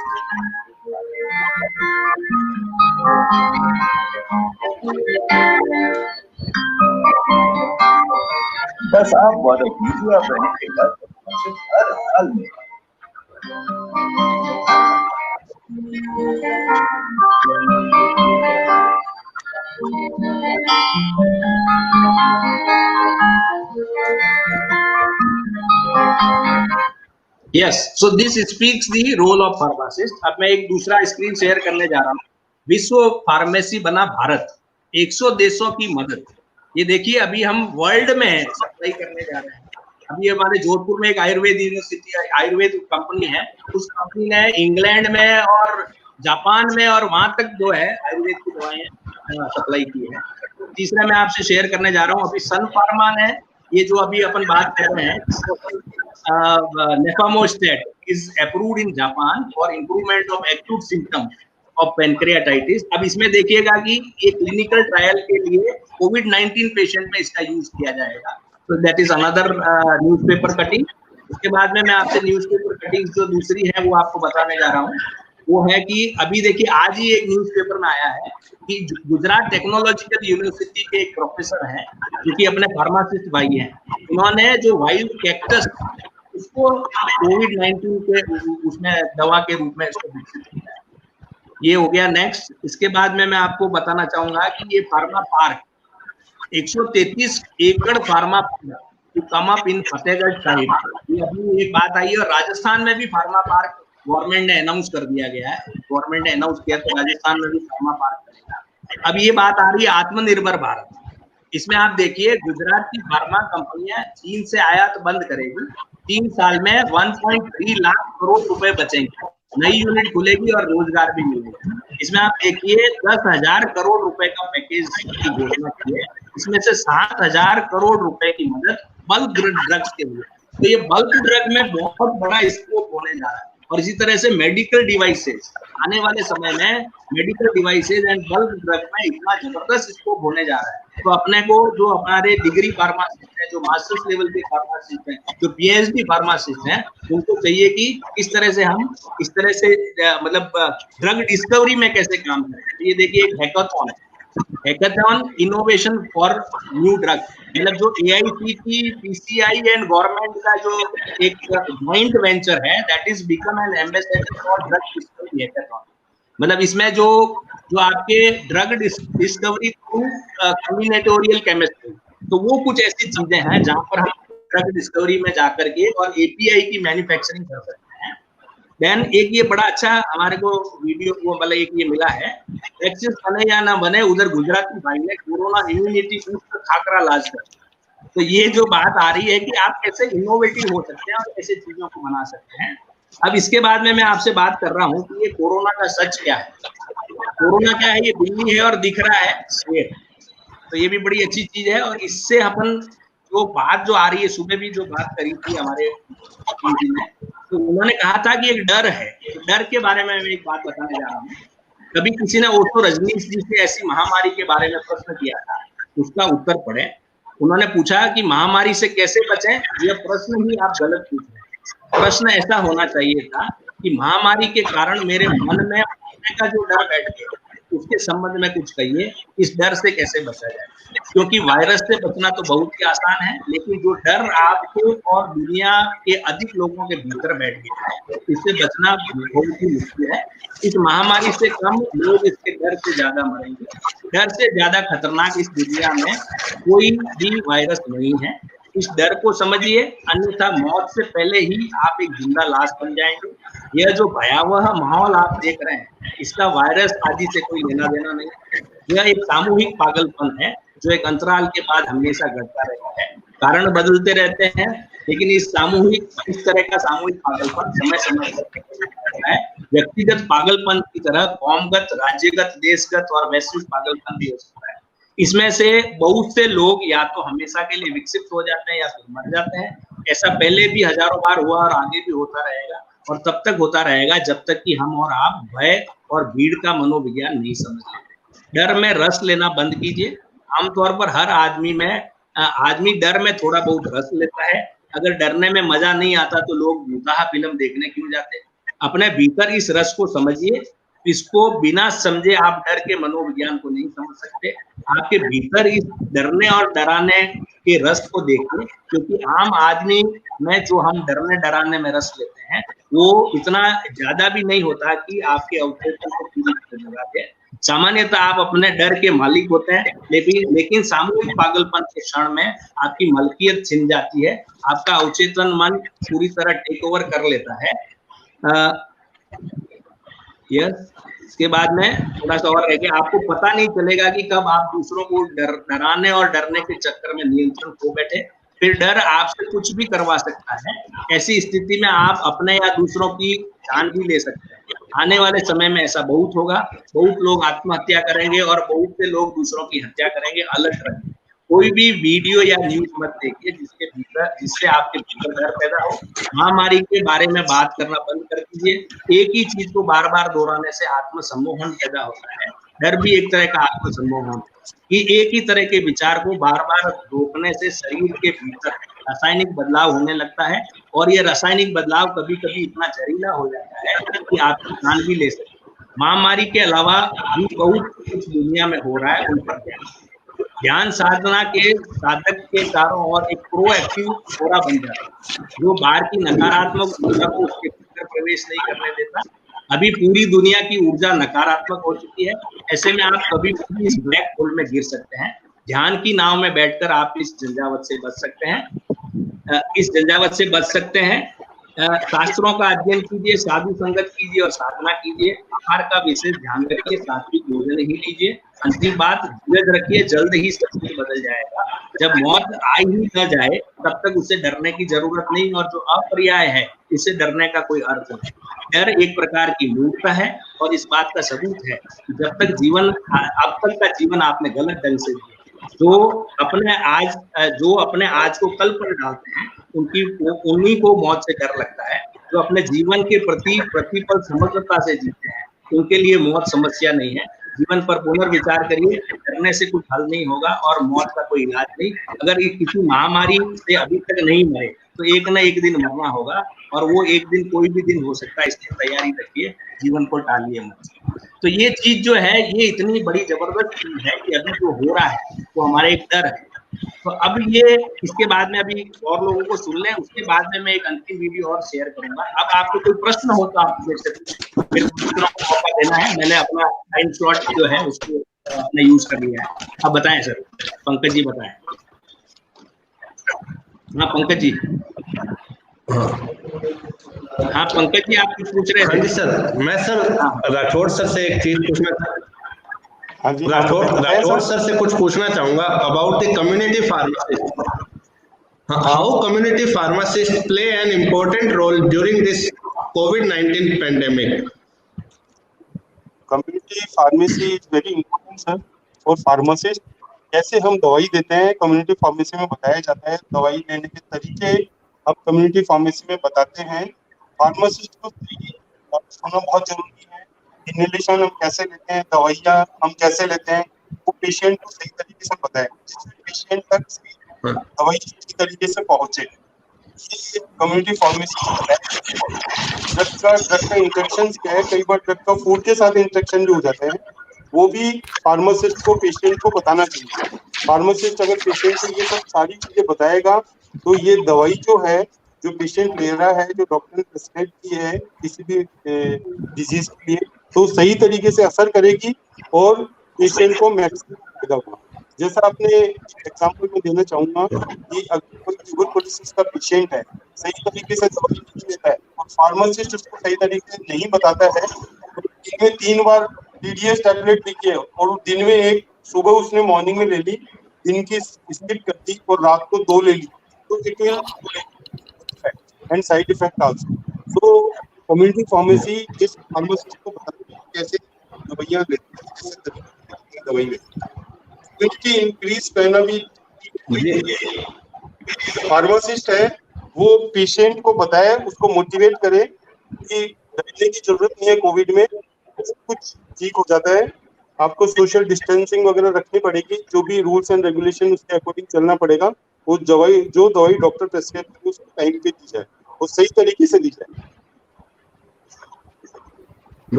बस आप वादा कीजिए आप रहेंगे हर हाल में। Yes, so this speaks the role of pharmacist. अब मैं एक दूसरा स्क्रीन शेयर करने जा रहा हूँ। विश्व फार्मेसी बना भारत, 100 देशों की मदद। ये देखिए, अभी हम वर्ल्ड में सप्लाई करने जा रहे हैं। अभी हमारे जोधपुर में एक आयुर्वेद यूनिवर्सिटी, आयुर्वेद कंपनी है, उस कंपनी ने इंग्लैंड में और जापान में और वहां तक जो है आयुर्वेद की दवाएं सप्लाई की है। तीसरा मैं आपसे शेयर करने जा रहा हूँ, अभी सन फार्मा ने, ये जो अभी अपन बात कर रहे हैं, nafamostat is approved in Japan for improvement of acute symptoms of pancreatitis. अब इसमें देखिएगा कि ये क्लिनिकल ट्रायल के लिए कोविड-19 पेशेंट में इसका यूज किया जाएगा। तो that is another newspaper cutting. उसके बाद में मैं आपसे न्यूज़पेपर कटिंग जो दूसरी है वो आपको बताने जा रहा हूँ। वो है कि अभी देखिए, आज ही एक न्यूज़पेपर में आया है कि गुजरात टेक्नोलॉजिकल यूनिवर्सिटी के एक प्रोफेसर हैं जो कि अपने फार्मासिस्ट भाई हैं, उन्होंने जो वाइल्ड कैक्टस उसको कोविड-19 के उसमें दवा के रूप में इसको विकसित किया है। ये हो गया नेक्स्ट। इसके बाद में मैं आपको बताना चाहूंगा कि ये फार्मा पार्क 133 एकड़ pharma park come up in Fatehgarh Sahib, ये अभी एक बात आई है। और राजस्थान में भी फार्मा पार्क गवर्नमेंट ने अनाउंस कर दिया गया है, गवर्नमेंट ने अनाउंस किया तो राजस्थान में भी फार्मा पार्क करेगा। अब ये बात आ रही है आत्मनिर्भर भारत। इसमें आप देखिए, गुजरात की फार्मा कंपनियां चीन से आयात बंद करेगी 3 साल में 1.3 लाख करोड़ रुपए बचेंगे, नई यूनिट खुलेगी और रोजगार भी मिलेगा। इसमें आप देखिए 10,000 करोड़ रुपए का पैकेज की घोषणा की है, इसमें से 7,000 करोड़ रुपए की मदद बल्क ड्रग्स के लिए। तो ये बल्क ड्रग में बहुत बड़ा स्कोप होने जा रहा है। और इसी तरह से मेडिकल डिवाइसेस, आने वाले समय में medical devices and bulk drug में इतना जबरदस्त स्कोप होने जा रहा है। तो अपने को जो हमारे डिग्री फार्मासिस्ट हैं, जो मास्टर्स लेवल के फार्मासिस्ट हैं, जो पीएचडी फार्मासिस्ट हैं, उनको चाहिए कि इस तरह से हम इस तरह से मतलब ड्रग डिस्कवरी में कैसे काम करें। ये देखिए एक हैकाथॉन है, hackathon innovation for new drug, मतलब जो AICTE, PCI एंड गवर्नमेंट का जो एक जॉइंट वेंचर है, that is become an ambassador for drug discovery hackathon. मतलब इसमें जो आपके drug discovery through combinatorial chemistry, तो वो कुछ ऐसी चीजें हैं जहां पर हम ड्रग डिस्कवरी में जाकर के और API की मैन्युफैक्चरिंग कर सकते हैं। देन एक ये बड़ा अच्छा हमारे को वीडियो वो मतलब एक ये मिला है, वैक्सीन बने या ना बने, उधर गुजराती भाई ने कोरोना इम्यूनिटी बूस्ट खाकरा लाज कर। तो ये जो बात आ रही है कि आप कैसे इनोवेटिव हो सकते हैं और कैसे चीजों को बना सकते हैं। अब इसके बाद में मैं आपसे बात कर रहा हूँ कि ये कोरोना का सच क्या है। कोरोना क्या है? ये बिल्ली है और दिख रहा है शेर। तो ये भी बड़ी अच्छी चीज है। और इससे अपन जो बात जो आ रही है, सुबह भी जो बात करी थी हमारे ने, तो उन्होंने कहा था कि एक डर है। तो डर के बारे में मैं एक बात बताने जा रहा हूँ। कभी किसी ने ओशो रजनीश जी से ऐसी महामारी के बारे में प्रश्न किया था, उसका उत्तर पढ़े। उन्होंने पूछा कि महामारी से कैसे बचें, यह प्रश्न ही आप गलत पूछ रहे हैं। प्रश्न ऐसा होना चाहिए था कि महामारी के कारण मेरे मन में का जो डर बैठ गया, उसके संबंध में कुछ कहिए, इस डर से कैसे बचा जाए। क्योंकि वायरस से बचना तो बहुत ही आसान है, लेकिन जो डर आपको और दुनिया के अधिक लोगों के भीतर बैठ गया है, इससे बचना बहुत ही मुश्किल है। इस महामारी से कम लोग इसके डर से ज्यादा मरेंगे। डर से ज्यादा खतरनाक इस दुनिया में कोई भी वायरस नहीं है। इस डर को समझिए, अन्यथा मौत से पहले ही आप एक जिंदा लाश बन जाएंगे। यह जो भयावह माहौल आप देख रहे हैं, इसका वायरस आदि से कोई लेना देना नहीं है। यह एक सामूहिक पागलपन है जो एक अंतराल के बाद हमेशा घटता रहता है। कारण बदलते रहते हैं, लेकिन इस तरह का सामूहिक पागलपन समय समय पर है। व्यक्तिगत पागलपन की तरह कौमगत, राज्यगत, देशगत और वैश्विक पागलपन भी हो सकता है। इसमें से बहुत से लोग या तो हमेशा के लिए विकसित हो जाते हैं या फिर मर जाते हैं। ऐसा पहले भी हजारों बार हुआ और आगे भी होता रहेगा, और तब तक होता रहेगा जब तक कि हम और आप भय और भीड़ का मनोविज्ञान नहीं समझ लेते। डर में रस लेना बंद कीजिए। आमतौर पर हर आदमी डर में थोड़ा बहुत रस लेता है। अगर डरने में मजा नहीं आता तो लोग भूताहा फिल्म देखने क्यों जाते? अपने भीतर इस रस को समझिए। इसको बिना समझे आप डर के मनोविज्ञान को नहीं समझ सकते। आपके भीतर इस डरने और डराने के रस को देखिए, क्योंकि आम आदमी में जो हम डरने डराने में रस लेते हैं, वो इतना ज्यादा भी नहीं होता कि आपके अवचेतन को पूरी तरह जगा दे। सामान्यतः आप अपने डर के मालिक होते हैं, लेकिन सामूहिक पागलपन के क्षण में आपकी मलकियत छिन जाती है। आपका अवचेतन मन पूरी तरह टेक ओवर कर लेता है। यस, इसके बाद में थोड़ा सा और रह गया, आपको पता नहीं चलेगा कि कब आप दूसरों को डराने और डरने के चक्कर में नियंत्रण खो बैठे। फिर डर आपसे कुछ भी करवा सकता है। ऐसी स्थिति में आप अपने या दूसरों की जान भी ले सकते हैं। आने वाले समय में ऐसा बहुत होगा। बहुत लोग आत्महत्या करेंगे और बहुत से लोग दूसरों की हत्या करेंगे। अलर्ट रहिए। कोई भी वीडियो या न्यूज मत देखिए जिससे आपके भीतर डर पैदा हो। महामारी के बारे में बात करना बंद कर दीजिए। एक ही चीज को बार बार दोहराने से आत्मसम्मोहन पैदा होता है। डर भी एक तरह का आत्मसम्मोहन कि एक ही तरह के विचार को बार बार रोकने से शरीर के भीतर रासायनिक बदलाव होने लगता है, और ये रासायनिक बदलाव कभी कभी इतना जहरीला हो जाता है कि आपकी जान भी ले सकते हैं। महामारी के अलावा भी बहुत कुछ दुनिया में हो रहा है, उन पर ध्यान साधना के साधक के चारों ओर एक प्रोएक्टिव थोड़ा बन जाता है, जो बाहर की नकारात्मक ऊर्जा को उसके भीतर प्रवेश नहीं करने देता। अभी पूरी दुनिया की ऊर्जा नकारात्मक हो चुकी है। ऐसे में आप कभी भी इस ब्लैक होल में गिर सकते हैं। ध्यान की नाव में बैठकर आप इस झंझावत से बच सकते हैं। शास्त्रों का अध्ययन कीजिए, साधु संगत कीजिए और साधना कीजिए। आहार का विशेष ध्यान रखिए, सात्विक भोजन ही लीजिए। अंतिम बात, धीरज रखिए, जल्द ही सब कुछ बदल जाएगा। जब मौत आ ही न जाए तब तक उससे डरने की जरूरत नहीं, और जो अपर्याय है इससे डरने का कोई अर्थ नहीं। डर एक प्रकार की मूर्खता है, और इस बात का सबूत है कि जब तक जीवन, अब तक का जीवन आपने गलत ढंग से जिया। जो अपने आज को कल पर डालते हैं उन्हीं को मौत से डर लगता है। जो अपने जीवन के प्रति प्रतिपल समग्रता से जीते हैं उनके लिए मौत समस्या नहीं है। जीवन पर पुनर्विचार करिए, डरने से कुछ हल नहीं होगा और मौत का कोई इलाज नहीं। अगर ये किसी महामारी से अभी तक नहीं मरे तो एक ना एक दिन मरना होगा, और वो एक दिन कोई भी दिन हो सकता है, इसकी तैयारी रखिए, जीवन को टालिए मत। तो ये चीज जो है ये इतनी बड़ी जबरदस्त चीज है कि अभी जो हो रहा है वो हमारे एक डर है। तो अब ये इसके बाद में अभी और लोगों को सुन लें, उसके बाद में मैं एक अंतिम वीडियो और शेयर करूंगा। अब आपको कोई प्रश्न हो तो आप मेरे से फिर दूसरों को मौका देना है। मैंने अपना टाइम स्लॉट जो है उसको अपने यूज कर लिया है। अब बताएं सर, पंकज जी बताएं। हाँ पंकज जी। हाँ पंकज जी, आप कुछ पूछ रहे थे? हाँ जी सर, मैं सर राठौड़ सर से एक चीज पूछना, राठौड़ सर से कुछ पूछना चाहूंगा about the community pharmacist. How community pharmacist play an important role during this COVID-19 pandemic? Community pharmacy is very important sir for pharmacist. कैसे हम दवाई देते हैं कम्युनिटी फार्मेसी में बताया जाता है। दवाई लेने के तरीके हम कम्युनिटी फार्मेसी में बताते हैं। फार्मासिस्ट को सुनना बहुत जरूरी है। इनहेलेशन हम कैसे लेते हैं, दवाइयाँ हम कैसे लेते हैं, वो पेशेंट को सही तरीके से बताए, पेशेंट तक दवाई सही तरीके से पहुंचे। ये कम्युनिटी फार्मेसी ड्रग का इंटरेक्शन क्या है। कई बार ड्रग का फूड के साथ इंटरेक्शन भी हो जाते हैं, वो भी फार्मासिस्ट को पेशेंट को बताना चाहिए। फार्मासिस्ट अगर पेशेंट को ये सब सारी चीजें बताएगा तो ये दवाई जो है जो पेशेंट ले रहा है, जो डॉक्टर ने प्रिस्क्राइब की है किसी भी डिजीज के लिए, तो सही तरीके से असर करेगी और पेशेंट को मैक्सिमम फायदा होगा। जैसा आपने एग्जांपल में देना चाहूंगा कि अगर कोई ट्यूबरकुलोसिस का पेशेंट है, सही तरीके से दवाई नहीं लेता है और फार्मासिस्ट उसको सही तरीके से नहीं बताता है, तो दिन में 3 बार TDS टैबलेट लिखी है और दिन में एक सुबह उसने मॉर्निंग में ले ली, दिन की स्किप कर दी और रात को 2 ले ली, तो it will and side effect also. So community pharmacy इस फार्मासिस्ट को बताती है कैसे दवाइयाँ लेते हैं, कैसे तरीके दवाई लेते हैं। इम्यूनिटी इंक्रीज करना भी फार्मासिस्ट है, वो पेशेंट को बताए, उसको मोटिवेट करे कि डरने की जरूरत नहीं है, कोविड में सब कुछ ठीक हो जाता है। आपको सोशल डिस्टेंसिंग वगैरह रखनी पड़ेगी, जो भी रूल्स एंड रेगुलेशन उसके अकॉर्डिंग चलना पड़ेगा। वो जो दवाई डॉक्टर प्रेस्क्राइब करे उसको टाइम पे दी जाए और सही तरीके से दी जाए।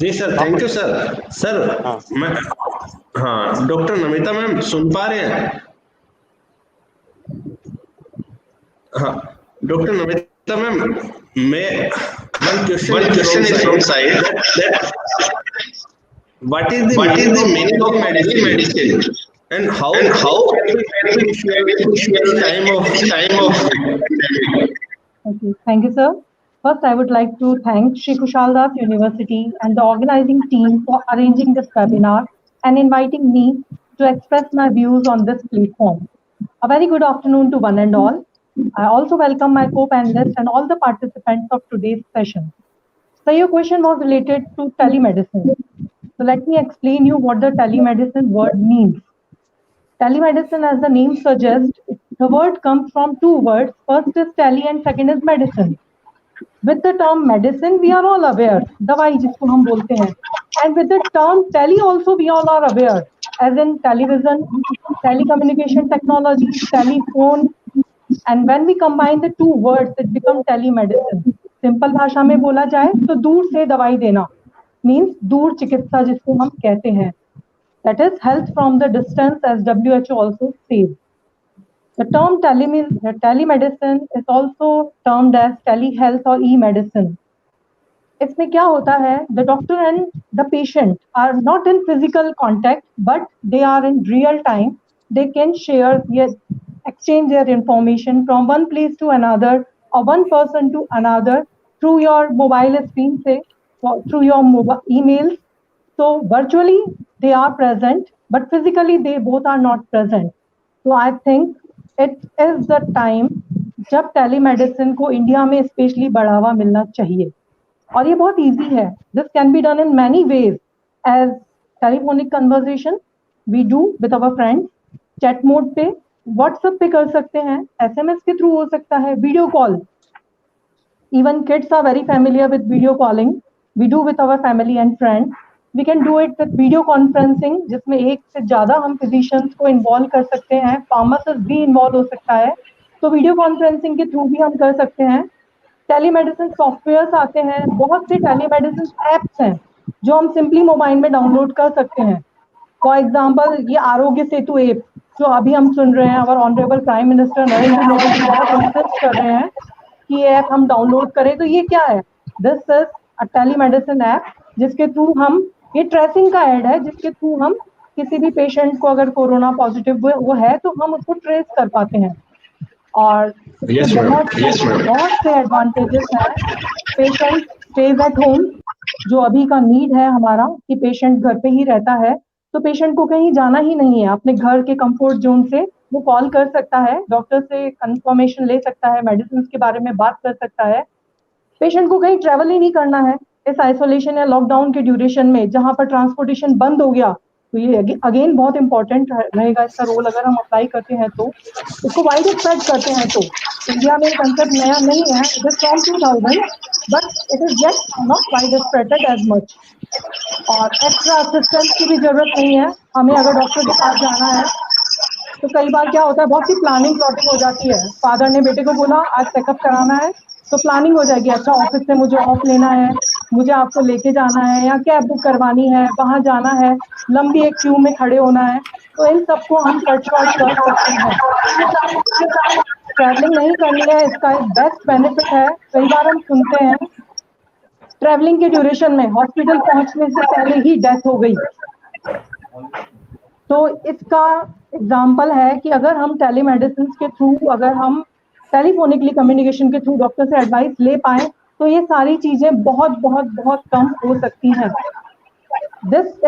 जी sir, thank you sir. Sir मैं, हाँ डॉक्टर नमिता मैम सुन पा रहे हैं? हाँ डॉक्टर नमिता मैम, मैं one question is from side. What is the meaning of medicine and how can we beneficial time of Okay, thank you, sir. First, I would like to thank Shri Kushal Das University and the organizing team for arranging this webinar and inviting me to express my views on this platform. A very good afternoon to one and all. I also welcome my co-panelists and all the participants of today's session. So your question was related to telemedicine. So let me explain you what the telemedicine word means. Telemedicine, as the name suggests, the word comes from 2 words. First is tele and second is medicine. With the term medicine, we are all aware, दवाई जिसको हम बोलते हैं. And with the term tele also we all are aware, as in television, telecommunication technology, telephone. And when we combine the 2 words, it becomes telemedicine. Simple भाषा में बोला जाए तो दूर से दवाई देना, means दूर चिकित्सा जिसको हम कहते हैं. That is health from the distance, as WHO also says. The term telemedicine is also termed as telehealth or e-medicine. इसमें क्या होता है? The doctor and the patient are not in physical contact, but they are in real time. They can share, exchange their information from one place to another one person to another through your mobile screen, say through your mobile emails. So virtually they are present, but physically they both are not present. So I think it is the time जब telemedicine को India में specially बढ़ावा मिलना चाहिए. और ये बहुत easy है. This can be done in many ways, as telephonic conversation we do with our friends, chat mode पे, व्हाट्सएप पे कर सकते हैं, एसएमएस के थ्रू हो सकता है, video call. Even kids are very familiar with video calling. We do with our family and friends. We can do it with video conferencing, जिसमें एक से ज्यादा हम फिजिशियंस को इन्वॉल्व कर सकते हैं, फार्मासिस्ट भी इन्वॉल्व हो सकता है. तो वीडियो कॉन्फ्रेंसिंग के थ्रू भी हम कर सकते हैं. टेलीमेडिसिन सॉफ्टवेयर्स आते हैं, बहुत से टेलीमेडिसिन एप्स हैं जो हम सिंपली मोबाइल में डाउनलोड कर सकते हैं. फॉर एग्जांपल ये आरोग्य सेतु ऐप जो अभी हम सुन रहे हैं, हमारे honourable prime minister Narendra Modi ji बहुत इंसिस्ट कर रहे हैं कि ये ऐप हम डाउनलोड करें. तो ये क्या है? This is a telemedicine app जिसके थ्रू हम, ये ट्रेसिंग का ऐड है जिसके थ्रू हम किसी भी पेशेंट को अगर कोरोना पॉजिटिव वो है तो हम उसको ट्रेस कर पाते हैं. और बहुत से एडवांटेजेस हैं. पेशेंट स्टेज एट होम, जो अभी का नीड है हमारा कि पेशेंट घर पे ही रहता है, तो पेशेंट को कहीं जाना ही नहीं है. अपने घर के कंफर्ट जोन से वो कॉल कर सकता है, डॉक्टर से कंफर्मेशन ले सकता है, मेडिसिन के बारे में बात कर सकता है. पेशेंट को कहीं ट्रेवल ही नहीं करना है इस आइसोलेशन या लॉकडाउन के ड्यूरेशन में, जहां पर ट्रांसपोर्टेशन बंद हो गया. तो ये अगेन बहुत इंपॉर्टेंट रहेगा इसका रोल अगर हम अप्लाई करते हैं तो. इसको वाइड स्प्रेड करते हैं तो इंडिया में कंसेप्ट नया नहीं है, it is from 2000, but it is yet not wide spreaded as much. और एक्स्ट्रा असिस्टेंस की भी जरूरत नहीं है. हमें अगर डॉक्टर के पास जाना है तो कई बार क्या होता है, बहुत सी प्लानिंग प्लॉटिंग हो जाती है. फादर ने बेटे को बोला आज चेकअप कराना है, तो प्लानिंग हो जाएगी, अच्छा ऑफिस से मुझे ऑफ लेना है, मुझे आपको लेके जाना है, या कैब बुक करवानी है, वहां जाना है, लंबी एक क्यू में खड़े होना है. तो इन सबको हम कट शॉर्ट कर सकते हैं. ट्रैवलिंग नहीं करनी है, इसका एक बेस्ट बेनिफिट है. कई बार हम सुनते हैं ट्रैवलिंग के ड्यूरेशन में हॉस्पिटल पहुंचने से पहले ही डेथ हो गई. तो इसका एग्जाम्पल है कि अगर हम टेलीमेडिसिन के थ्रू, अगर हम टेलीफोनिकली कम्युनिकेशन के थ्रू डॉक्टर से एडवाइस ले पाए तो ये सारी चीजें बहुत बहुत बहुत कम हो सकती हैं.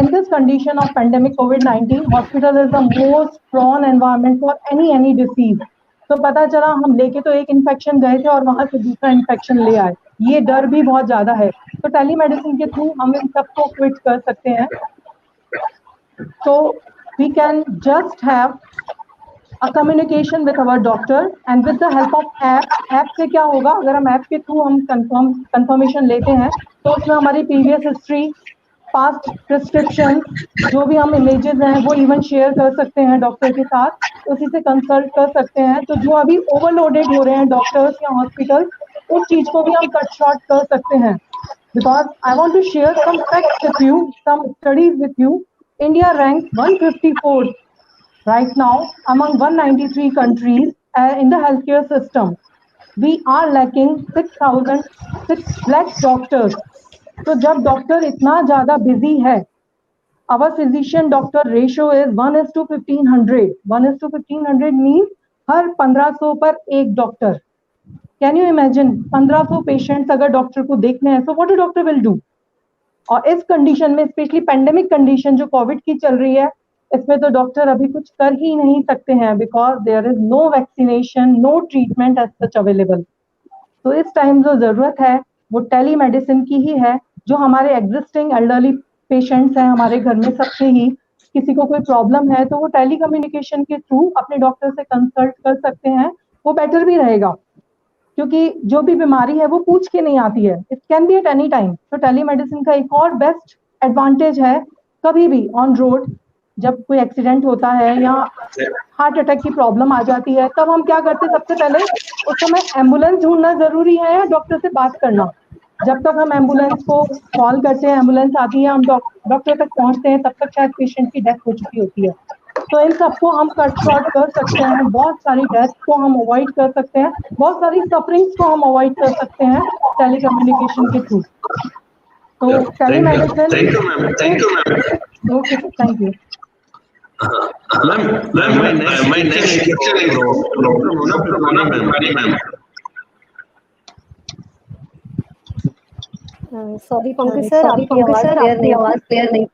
In this condition of pandemic COVID-19, hospital is the most prone environment for any disease. तो पता चला हम लेके तो एक इन्फेक्शन गए थे और वहां से दूसरा इन्फेक्शन ले आए, ये डर भी बहुत ज्यादा है. तो टेलीमेडिसिन के थ्रू हम इन सबको क्विट कर सकते हैं. तो we can just have a communication with our doctor and with the help of app से क्या होगा, अगर हम ऐप के थ्रू हम कंफर्मेशन लेते हैं तो उसमें हमारी प्रीवियस हिस्ट्री, पास्ट प्रिस्क्रिप्शन, जो भी हम इमेजेस हैं वो इवन शेयर कर सकते हैं डॉक्टर के साथ, उसी से कंसल्ट कर सकते हैं. तो जो अभी ओवरलोडेड हो रहे हैं डॉक्टर्स या हॉस्पिटल, उस चीज को भी हम कट शॉर्ट कर सकते हैं. Because I want to share some facts with you, some studies with you. India ranks 154th right now among 193 countries in the healthcare system. We are lacking 6,006 lakh doctors. तो जब doctor इतना ज्यादा busy है, our physician doctor ratio is 1:1500. 1:1500 means हर 1500 पर एक doctor. Can you imagine 1500 patients अगर doctor को देखने हैं, so what a doctor will do? और इस कंडीशन में, स्पेशली पेंडेमिक कंडीशन जो कोविड की चल रही है, इसमें तो डॉक्टर अभी कुछ कर ही नहीं सकते हैं, because there is no vaccination, no treatment as such available. तो इस टाइम जो जरूरत है वो टेलीमेडिसिन की ही है. जो हमारे एग्जिस्टिंग एल्डरली पेशेंट्स हैं हमारे घर में, सबसे ही किसी को कोई प्रॉब्लम है तो वो टेली कम्युनिकेशन के थ्रू अपने डॉक्टर से कंसल्ट कर सकते हैं. वो बेटर भी रहेगा, क्योंकि जो भी बीमारी है वो पूछ के नहीं आती है, it can be at any time. तो टेलीमेडिसिन का एक और बेस्ट एडवांटेज है, कभी भी ऑन रोड जब कोई एक्सीडेंट होता है या हार्ट अटैक की प्रॉब्लम आ जाती है, तब हम क्या करते हैं, सबसे पहले उस समय एम्बुलेंस ढूंढना जरूरी है या डॉक्टर से बात करना. जब तक हम एम्बुलेंस को कॉल करते हैं, एम्बुलेंस आती है, हम डॉक्टर तक पहुंचते हैं, तब तक शायद पेशेंट की डेथ हो चुकी होती है. तो इन सबको हम कट शॉर्ट कर सकते हैं, बहुत सारी डेथ को हम अवॉइड कर सकते हैं, बहुत सारी सफरिंग्स को हम अवॉइड कर सकते हैं टेलीकम्युनिकेशन के थ्रू. तो telemedicine. Thank you ma'am. Okay, thank you ma'am. my next question is doctor Mona ma'am. Sorry Pankaj sir, आपकी आवाज क्लियर नहीं।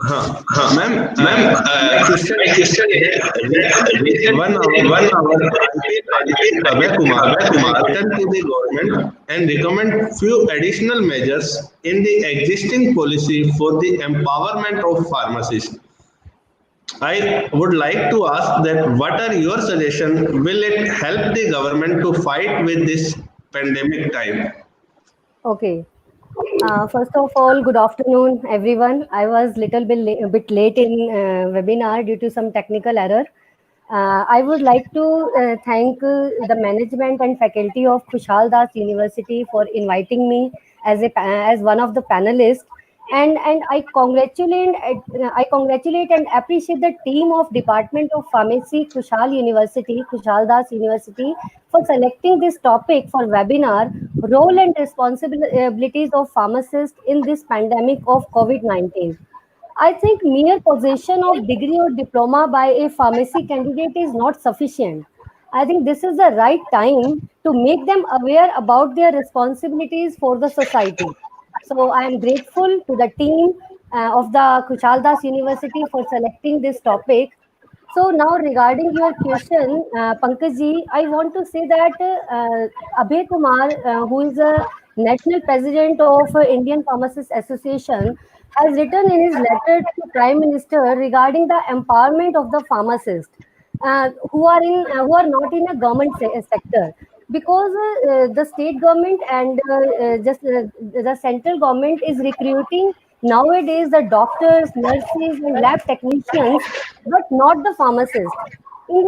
हाँ मैम क्वेश्चन है one hour Abhay Kumar return to the government and recommend few additional measures in the existing policy for the empowerment of pharmacists. I would like to ask that what are your suggestions? Will it help the government to fight with this pandemic time? Okay. First of all, good afternoon, everyone. I was little bit late in webinar due to some technical error. I would like to thank the management and faculty of Khushal Das University for inviting me as one of the panelists. And I congratulate and appreciate the team of Department of Pharmacy, Khushal Das University, for selecting this topic for webinar, role and responsibilities of pharmacists in this pandemic of COVID-19. I think mere possession of degree or diploma by a pharmacy candidate is not sufficient. I think this is the right time to make them aware about their responsibilities for the society. So I am grateful to the team of the Khushal Das University for selecting this topic. So now regarding your question, Pankaj ji, I want to say that Abhay Kumar, who is a national president of Indian Pharmacists Association, has written in his letter to Prime Minister regarding the empowerment of the pharmacists who are not in a government sector, because the state government and the central government is recruiting nowadays the doctors, nurses, and lab technicians, but not the pharmacists. In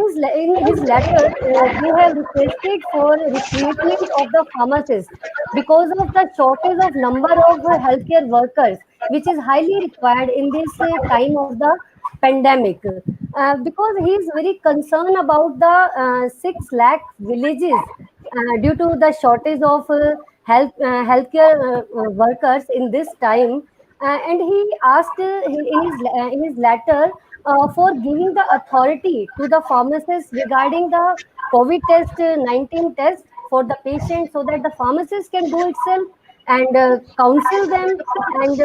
his letter, they have requested for recruitment of the pharmacists because of the shortage of number of healthcare workers, which is highly required in this time of the pandemic. Because he is very concerned about the 6 lakh villages due to the shortage of healthcare workers in this time. And he asked in his letter for giving the authority to the pharmacists regarding the COVID-19 test for the patient, so that the pharmacist can do itself and counsel them and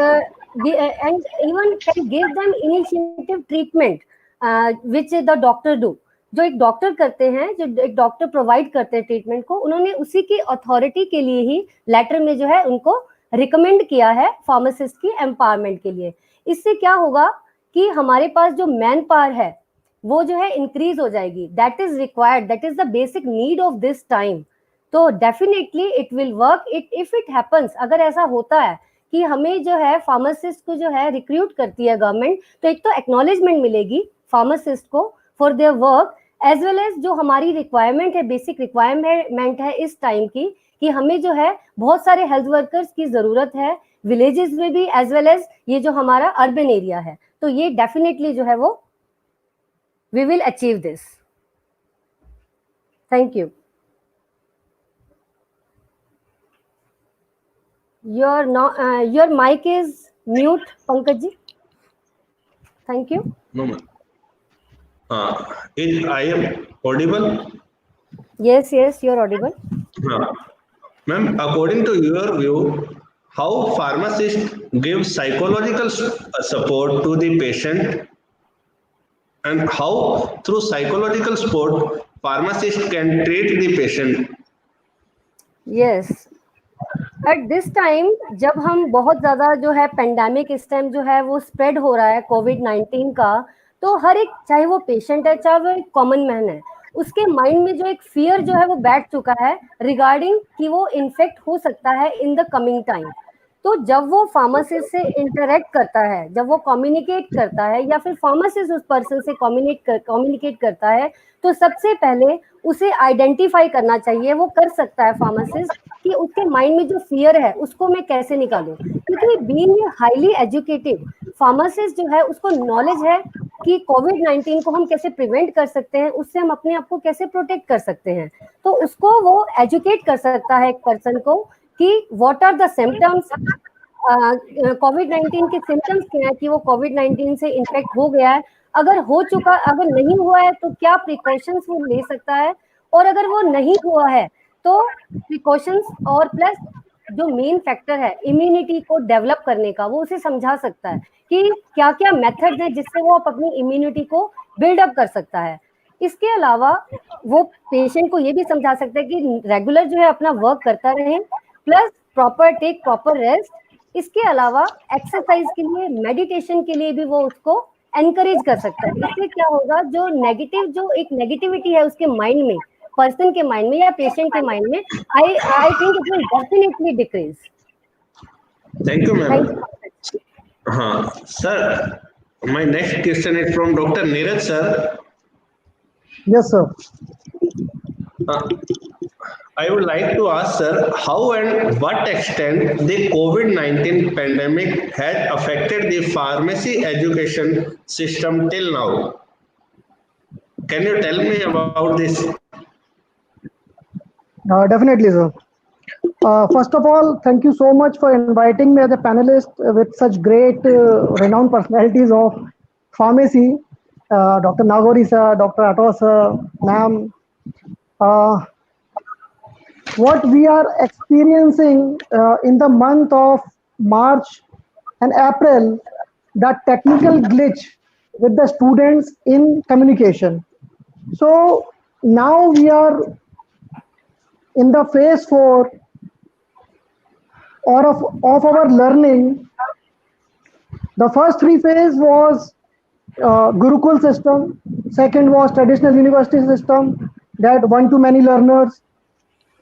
even can give them initiative treatment which the doctor do. जो एक doctor करते हैं, जो एक doctor provide करते हैं treatment को, उन्होंने उसी की अथॉरिटी के लिए ही लेटर में जो है उनको रिकमेंड किया है फार्मासिस्ट की एम्पावरमेंट के लिए. इससे क्या होगा कि हमारे पास जो मैन पावर है वो जो है इंक्रीज हो जाएगी. That is required, that is the basic need of this time. तो definitely it will work if it happens. अगर ऐसा होता है कि हमें जो है फार्मासिस्ट को जो है रिक्रूट करती है गवर्नमेंट, तो एक तो एक्नॉलेजमेंट मिलेगी फार्मासिस्ट को for their work, as well as जो हमारी रिक्वायरमेंट है, बेसिक रिक्वायरमेंट है इस टाइम की, कि हमें जो है बहुत सारे हेल्थ वर्कर्स की जरूरत है विलेजेस में भी, एज वेल एज ये जो हमारा अर्बन एरिया है. तो ये डेफिनेटली जो है वो we will achieve this. Thank you. your mic is mute, Pankaj ji. Thank you. No, ma'am. I am audible? Yes, you're audible. Ma'am, according to your view, how pharmacists give psychological support to the patient, and how through psychological support pharmacist can treat the patient? Yes. At this time जब हम बहुत ज़्यादा जो है pandemic इस time जो है वो स्प्रेड हो रहा है कोविड-19 का, तो हर एक, चाहे वो पेशेंट है चाहे वो एक कॉमन मैन है, उसके माइंड में जो एक फियर जो है वो बैठ चुका है रिगार्डिंग कि वो इन्फेक्ट हो सकता है इन द कमिंग टाइम. तो जब वो फार्मासिस्ट से इंटरेक्ट करता है, जब वो कम्युनिकेट करता है या फिर फार्मासिस्ट उस पर्सन से कम्युनिकेट करता है, तो सबसे पहले उसे आइडेंटिफाई करना चाहिए. वो कर सकता है फार्मासिस्ट कि उसके माइंड में जो फियर है उसको मैं कैसे निकालूं, क्योंकि बीइंग हाईली एजुकेटेड फार्मासिस्ट जो है उसको नॉलेज है कि कोविड-19 को हम कैसे प्रिवेंट कर सकते हैं, उससे हम अपने आप को कैसे प्रोटेक्ट कर सकते हैं. तो उसको वो एजुकेट कर सकता है एक पर्सन को कि व्हाट आर द सिम्टम्स, कोविड-19 के सिम्टम्स क्या है, कि वो कोविड-19 से इन्फेक्ट हो गया है, अगर हो चुका, अगर नहीं हुआ है तो क्या प्रिकॉशंस वो ले सकता है, और अगर वो नहीं हुआ है तो प्रिकॉशंस और प्लस जो मेन फैक्टर है इम्यूनिटी को डेवलप करने का, वो उसे समझा सकता है कि क्या क्या मेथड्स है जिससे वो अपनी इम्यूनिटी को बिल्डअप कर सकता है। इसके अलावा वो पेशेंट को ये भी समझा सकता है कि रेगुलर जो है अपना वर्क करता रहे, प्लस टेक प्रॉपर रेस्ट। इसके अलावा एक्सरसाइज के लिए, मेडिटेशन के लिए भी वो उसको एनकरेज कर सकता है। इससे क्या होगा, जो एक नेगेटिविटी है उसके माइंड में, पर्सन के माइंड में या पेशेंट के माइंड में, I think it will definitely decrease. Thank you ma'am. हाँ sir, my next question is from doctor Neeraj sir. Yes, sir. I would like to ask sir, how and what extent the COVID-19 pandemic has affected the pharmacy education system till now? Can you tell me about this? Definitely, sir. First of all, thank you so much for inviting me as a panelist with such great, renowned personalities of pharmacy. Dr. Nagori sir, Dr. Atto sir, ma'am. What we are experiencing in the month of March and April, the technical glitch with the students in communication. So now we are in the phase 4 or of our learning. The first 3 phase was Gurukul system, second was traditional university system, that one-to-many learners,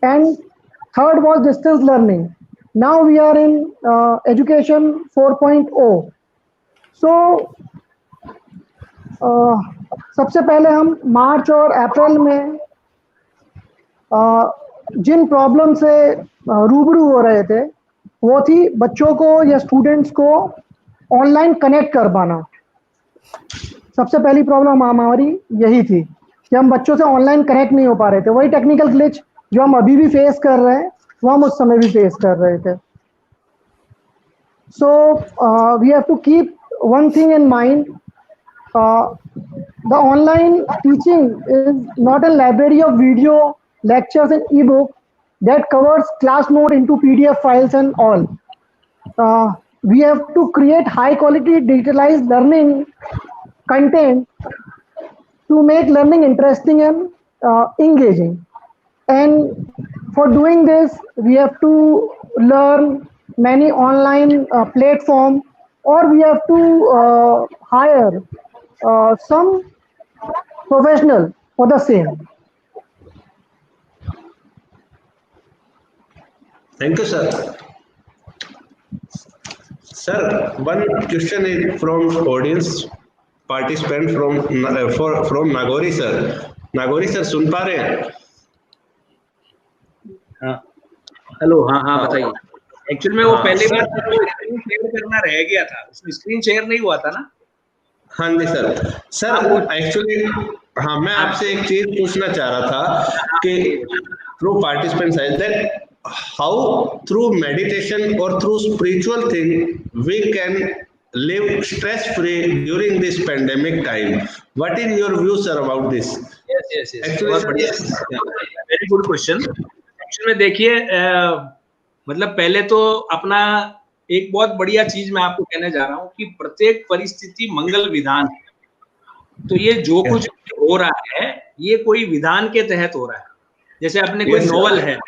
and third was distance learning. Now we are in education 4.0. So सबसे पहले हम मार्च और अप्रैल में जिन problem से रूबरू हो रहे थे वो थी बच्चों को या स्टूडेंट्स को ऑनलाइन कनेक्ट कर पाना। सबसे पहली प्रॉब्लम हमारी यही थी कि हम बच्चों से ऑनलाइन कनेक्ट नहीं हो पा रहे थे। वही टेक्निकल ग्लिच जो हम अभी भी फेस कर रहे हैं वो हम उस समय भी फेस कर रहे थे। So we have to keep one thing in mind, the online teaching is not a library of video lectures and ebook that covers class note into PDF files and all. We have to create high quality digitalized learning content to make learning interesting and engaging. And for doing this, we have to learn many online platforms, or we have to hire some professional for the same. Thank you, sir. Sir, one question is from audience participant from Nagori sir. Nagori sir, सुन पा रहे हैं? हाँ, hello, हाँ बताइए। Actually में वो पहले बार screen share करना रह गया था, उसमें स्क्रीन शेयर नहीं हुआ था ना। हाँ जी सर। सर एक्चुअली हाँ, मैं आपसे एक चीज पूछना चाह रहा था कि थ्रू पार्टिसिपेंट्स है that how through meditation or through spiritual thing we can live stress free during this pandemic time. What is your view sir about this? Yes. बहुत बढ़िया, वेरी गुड क्वेश्चन। एक्चुअली में देखिए, मतलब पहले तो अपना एक बहुत बढ़िया चीज मैं आपको कहने जा रहा हूँ कि प्रत्येक परिस्थिति मंगल विधान है। तो ये जो कुछ हो रहा है ये कोई विधान के तहत हो रहा है। जैसे अपने कोई नॉवल है,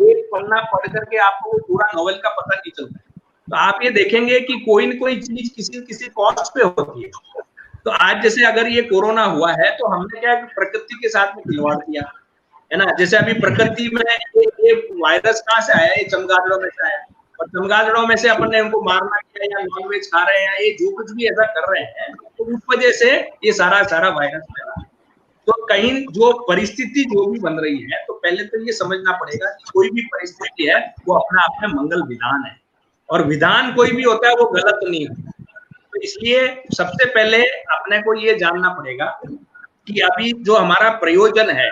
एक पन्ना पढ़ करके आपको पूरा नॉवेल का पता नहीं चलता है, तो आप ये देखेंगे कि कोई न कोई चीज किसी कॉस्ट पे होती है। तो आज जैसे अगर ये कोरोना हुआ है तो हमने क्या प्रकृति के साथ में खिलवाड़ किया है ना। जैसे अभी प्रकृति में ये वायरस कहाँ से आया, ये चमगादड़ों में से आया, और चमगादड़ों में से अपन ने उनको मारना किया या नॉनवेज खा रहे हैं, ये जो कुछ भी ऐसा कर रहे हैं तो उस वजह से ये सारा वायरस फैला। तो कहीं जो परिस्थिति जो भी बन रही है, तो पहले तो ये समझना पड़ेगा कि कोई भी परिस्थिति है वो अपना आप में मंगल विधान है, और विधान कोई भी होता है वो गलत नहीं होता। तो इसलिए सबसे पहले अपने को ये जानना पड़ेगा कि अभी जो हमारा प्रयोजन है,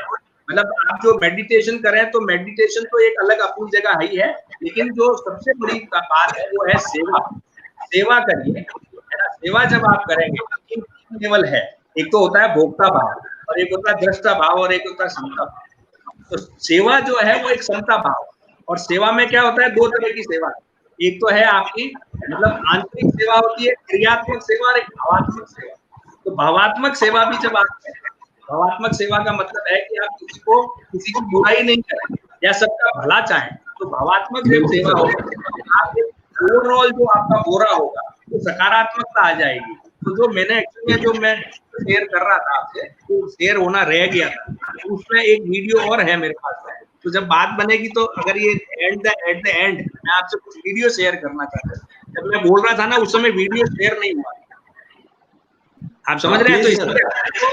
मतलब आप जो मेडिटेशन करें तो मेडिटेशन तो एक अलग अपनी जगह ही है, लेकिन जो सबसे बड़ी बात है वो है सेवा करिए, है ना। सेवा जब आप करेंगे, तीन लेवल है, एक तो होता है भोक्ता भाव, और एक होता है दृष्टा भाव, और एक होता है समता भाव। तो सेवा जो है वो एक समता भाव, और सेवा में क्या होता है, दो तरह की सेवा। एक तो है आपकी मतलब आंतरिक सेवा होती है, क्रियात्मक सेवा, और एक भावात्मक सेवा। तो भावात्मक सेवा भी जब आप करें, भावात्मक सेवा का मतलब है कि आप किसी की बुराई नहीं करें या सबका भला चाहें, तो भावात्मक जब सेवा होगी आप ओवरऑल जो आपका बोरा होगा वो सकारात्मकता आ जाएगी। तो जो मैंने एक्चुअली जो मैं शेयर कर रहा था आपसे, वो शेयर होना रह गया था, तो उसमें एक वीडियो और है मेरे पास में। तो जब बात बनेगी तो अगर ये एट द एंड मैं आपसे कुछ वीडियो शेयर करना चाहता हूँ। जब मैं बोल रहा था ना उस समय वीडियो शेयर नहीं हुआ, आप समझ रहे हैं? तो इसलिए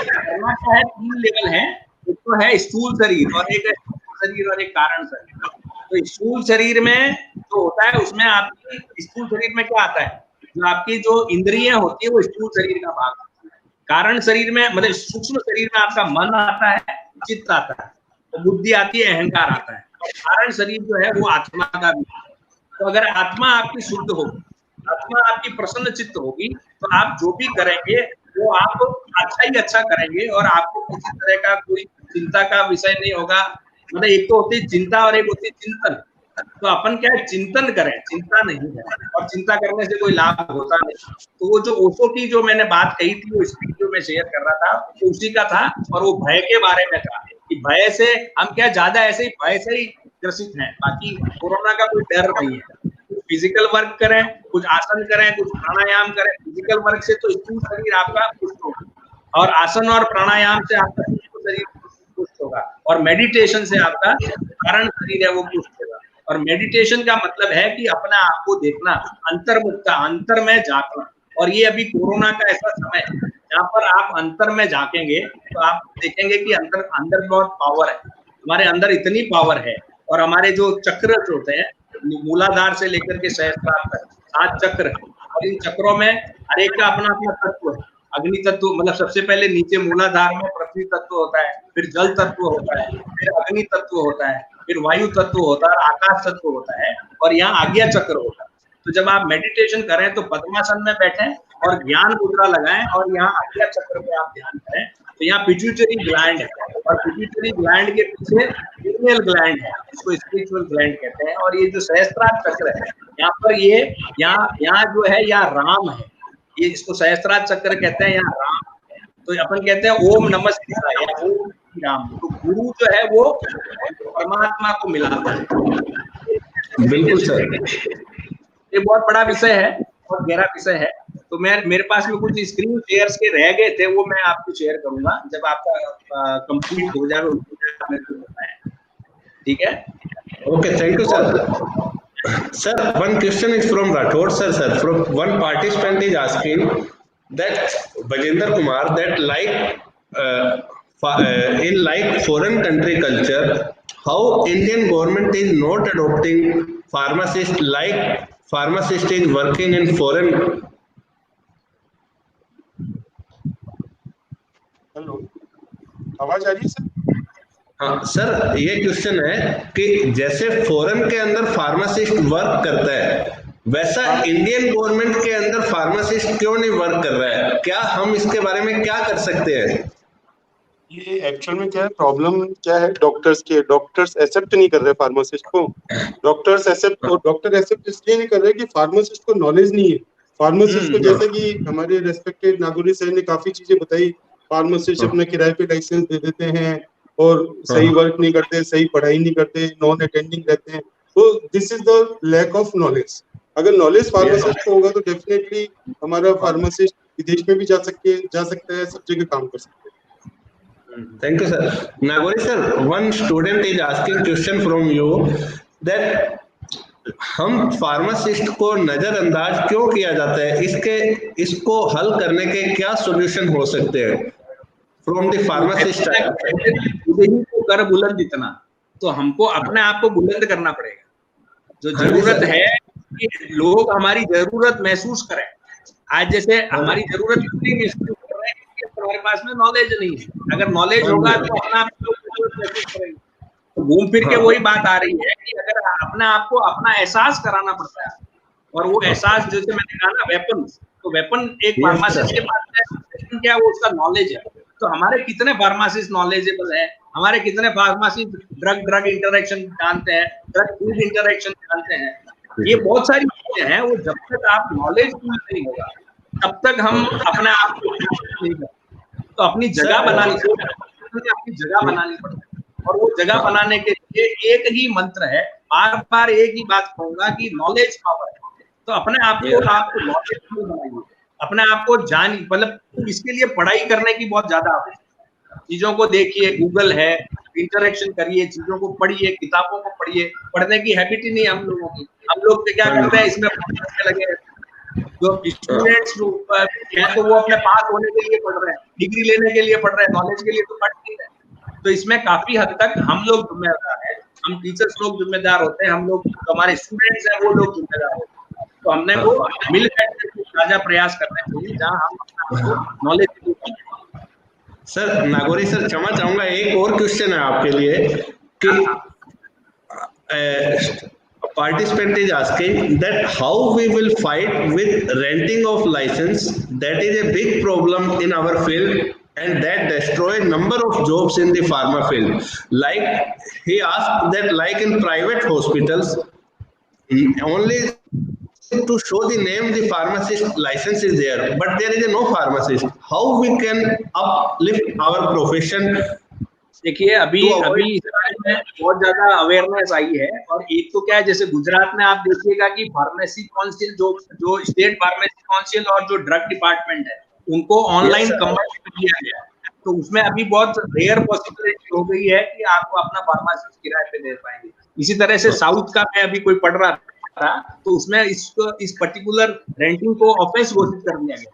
करना क्या है, 3 लेवल है। एक तो है स्थूल शरीर, और एक है सूक्ष्म शरीर, और एक कारण शरीर। तो स्थूल शरीर में जो होता है उसमें आपकी स्थूल शरीर में क्या आता है, जो आपकी जो इंद्रियां होती है वो स्थूल शरीर का भाग होती है। कारण शरीर में मतलब सूक्ष्म शरीर में आपका मन आता है, चित्त आता है, तो बुद्धि आती है, अहंकार आता है। और कारण शरीर जो है वो आत्मा का भी है। तो अगर आत्मा आपकी शुद्ध होगी, आत्मा आपकी प्रसन्न चित्त होगी, तो आप जो भी करेंगे वो आप अच्छा ही अच्छा करेंगे, और आपको किसी तरह का कोई चिंता का विषय नहीं होगा। मतलब एक तो होती है चिंता और एक होती है चिंतन। तो अपन क्या है, चिंतन करें, चिंता नहीं है, और चिंता करने से कोई लाभ होता नहीं। तो वो जो ओशो की जो मैंने बात कही थी, वो स्पीच जो मैं शेयर कर रहा था तो उसी का था, और वो भय के बारे में था कि भय से हम क्या ज्यादा ऐसे ही भय से ही ग्रसित हैं, बाकी कोरोना का कोई डर नहीं है। कुछ फिजिकल वर्क करें, कुछ आसन करें, कुछ प्राणायाम करें। फिजिकल वर्क से तो स्थूल शरीर आपका पुष्ट होगा, और आसन और प्राणायाम से आपका स्थूल शरीर पुष्ट होगा, और मेडिटेशन से आपका कारण शरीर है वो पुष्ट होगा। और मेडिटेशन का मतलब है कि अपना आप को देखना, अंतर्मुखता, अंतर में झांकना। और ये अभी कोरोना का ऐसा समय है जहाँ पर आप अंतर में झांकेंगे तो आप देखेंगे कि अंदर बहुत पावर है, हमारे अंदर इतनी पावर है। और हमारे जो चक्र होते हैं, मूलाधार से लेकर के सहस्त्रार तक 7 चक्र है, और इन चक्रों में हर एक का अपना अपना तत्व है। अग्नि तत्व मतलब सबसे पहले नीचे मूलाधार में पृथ्वी तत्व होता है, फिर जल तत्व होता है, फिर अग्नि तत्व होता है, फिर वायु तत्व होता है, आकाश तत्व होता है, और यहाँ आज्ञा चक्र होता है। तो जब आप मेडिटेशन करें तो पद्मासन में बैठें और ज्ञान मुद्रा लगाएं, और यहाँ आज्ञा चक्र पे आप ध्यान करें। तो यहाँ पिट्यूटरी ग्लैंड है, और पिट्यूटरी ग्लैंड के पीछे पीनियल ग्लैंड है, इसको स्पिरिचुअल ग्लैंड कहते हैं। और ये जो सहस्त्रार चक्र है, यहाँ पर ये यहाँ जो है यहाँ राम है, ये इसको सहस्त्रार चक्र कहते हैं, यहाँ राम। तो अपन कहते हैं ओम नमः शिवाय या ओम राम। तो गुरु जो है वो परमात्मा को मिलाता है। बिल्कुल सर, ये बहुत बड़ा विषय है, बहुत गहरा विषय है। तो मेरे पास में कुछ स्क्रीन शेयर्स के रह गए थे, वो मैं आपको शेयर करूंगा जब आपका कंप्लीट हो जाए। ठीक है, okay, thank you sir. Sir, one question is from Rathod sir. From one participant is asking that Bajendra Kumar, that in like foreign country culture, how Indian government is not adopting pharmacist like pharmacist is working in foreign. Hello, आवाज आ रही है sir? हाँ sir, ये question है कि जैसे foreign के अंदर फार्मासिस्ट वर्क करता है, वैसा इंडियन गवर्नमेंट के अंदर फार्मासिस्ट क्यों नहीं वर्क कर रहा है? क्या हम इसके बारे में क्या कर सकते हैं? ये एक्चुअल में क्या है, प्रॉब्लम क्या है, डॉक्टर्स एक्सेप्ट नहीं कर रहे फार्मासिस्ट को। डॉक्टर एक्सेप्ट इसलिए नहीं कर रहे कि फार्मासिस्ट को नॉलेज नहीं है। फार्मासिस्ट को जैसे कि हमारे रेस्पेक्टेड नागौरी सर ने काफी चीजें बताई, फार्मासिस्ट अपने किराए पे लाइसेंस दे देते हैं और सही वर्क नहीं करते, सही पढ़ाई नहीं करते, नॉन अटेंडिंग रहते हैं। तो this is the lack of knowledge. अगर नॉलेज फार्मासिस्ट को होगा तो डेफिनेटली हमारा फार्मासिस्ट विदेश में भी जा सकता है, सब जगह काम कर सकते हैं। Thank you sir. Nagori sir, one student is asking question from you that हम फार्मासिस्ट को नजरअंदाज क्यों किया जाता है? इसको हल करने के क्या सॉल्यूशन हो सकते हैं फ्रॉम द फार्मासिस्ट? को कर बुलंद इतना, तो हमको अपने आप को बुलंद करना पड़ेगा। जो जरूरत है कि लोग हमारी जरूरत महसूस करें। आज जैसे हमारी जरूरत महसूस कर रहे हैं क्योंकि हमारे पास में नॉलेज नहीं है। अगर नॉलेज होगा तो अपना आप महसूस करेंगे। तो घूम फिर के वही बात आ रही है कि अगर अपने आप को अपना एहसास कराना पड़ता है, और वो एहसास जैसे मैंने कहा ना वेपन, तो वेपन एक फार्मासिस्ट के पास है, क्या वो उसका नॉलेज है। तो हमारे कितने फार्मासिस्ट नॉलेजेबल है, हमारे कितने फार्मेसी ड्रग इंटरेक्शन जानते हैं, ड्रग फूड इंटरेक्शन जानते हैं। ये बहुत सारी चीजें हैं, वो जब तक आप नॉलेज नहीं होगा तब तक हम अपने आप को नहीं कर। तो अपनी जगह बनानी चाहिए, अपनी जगह बनानी पड़ेगी, और वो जगह बनाने के लिए एक ही मंत्र है, बार बार एक ही बात कहूंगा कि नॉलेज पावर है। तो अपने आप को नॉलेज बनाइए, अपने आप को जान, मतलब इसके लिए पढ़ाई करने की बहुत ज्यादा आवश्यकता है। चीजों को देखिए, गूगल है, इंटरेक्शन करिए, चीजों को पढ़िए, किताबों को पढ़िए। पढ़ने की हैबिट ही नहीं है हम लोगों की। हम लोग क्या करते हैं, इसमें लगे। जो स्टूडेंट्स हैं तो वो अपने पास होने के लिए पढ़ रहे हैं, डिग्री लेने के लिए पढ़ रहे हैं, नॉलेज के लिए तो पढ़ नहीं रहे। तो इसमें काफी हद तक हम लोग जिम्मेदार हैं, हम टीचर्स लोग जिम्मेदार होते हैं, हम लोग, हमारे स्टूडेंट्स हैं वो लोग जिम्मेदार होते हैं। तो हमने वो मिलकर साझा प्रयास करने चाहिए जहाँ हम नॉलेज। सर नागौरी सर, क्षमा चाहूंगा, एक और क्वेश्चन है आपके लिए कि participant is asking that how we will fight with renting of license. That is a big problem in our field and that destroy number of jobs in the pharma field. Like he asked that like in private hospitals only to show the name the pharmacist license is there, but there is no pharmacist. How we can uplift our profession? देखिए अभी में बहुत ज्यादा awareness आई है। और एक तो क्या है, जैसे गुजरात में आप देखिएगा कि फार्मेसी काउंसिल, जो स्टेट फार्मेसी काउंसिल और जो ड्रग डिपार्टमेंट है, उनको ऑनलाइन कंबाइन किया गया। तो उसमें अभी बहुत रेयर पॉसिबिलिटी हो गई है कि आपको अपना फार्मासिस्ट किराए पे दे पाएंगे। इसी तरह से साउथ का मैं अभी कोई पढ़ रहा था, तो उसमें इस पर्टिकुलर रेंटिंग को ऑफेंस घोषित कर दिया गया।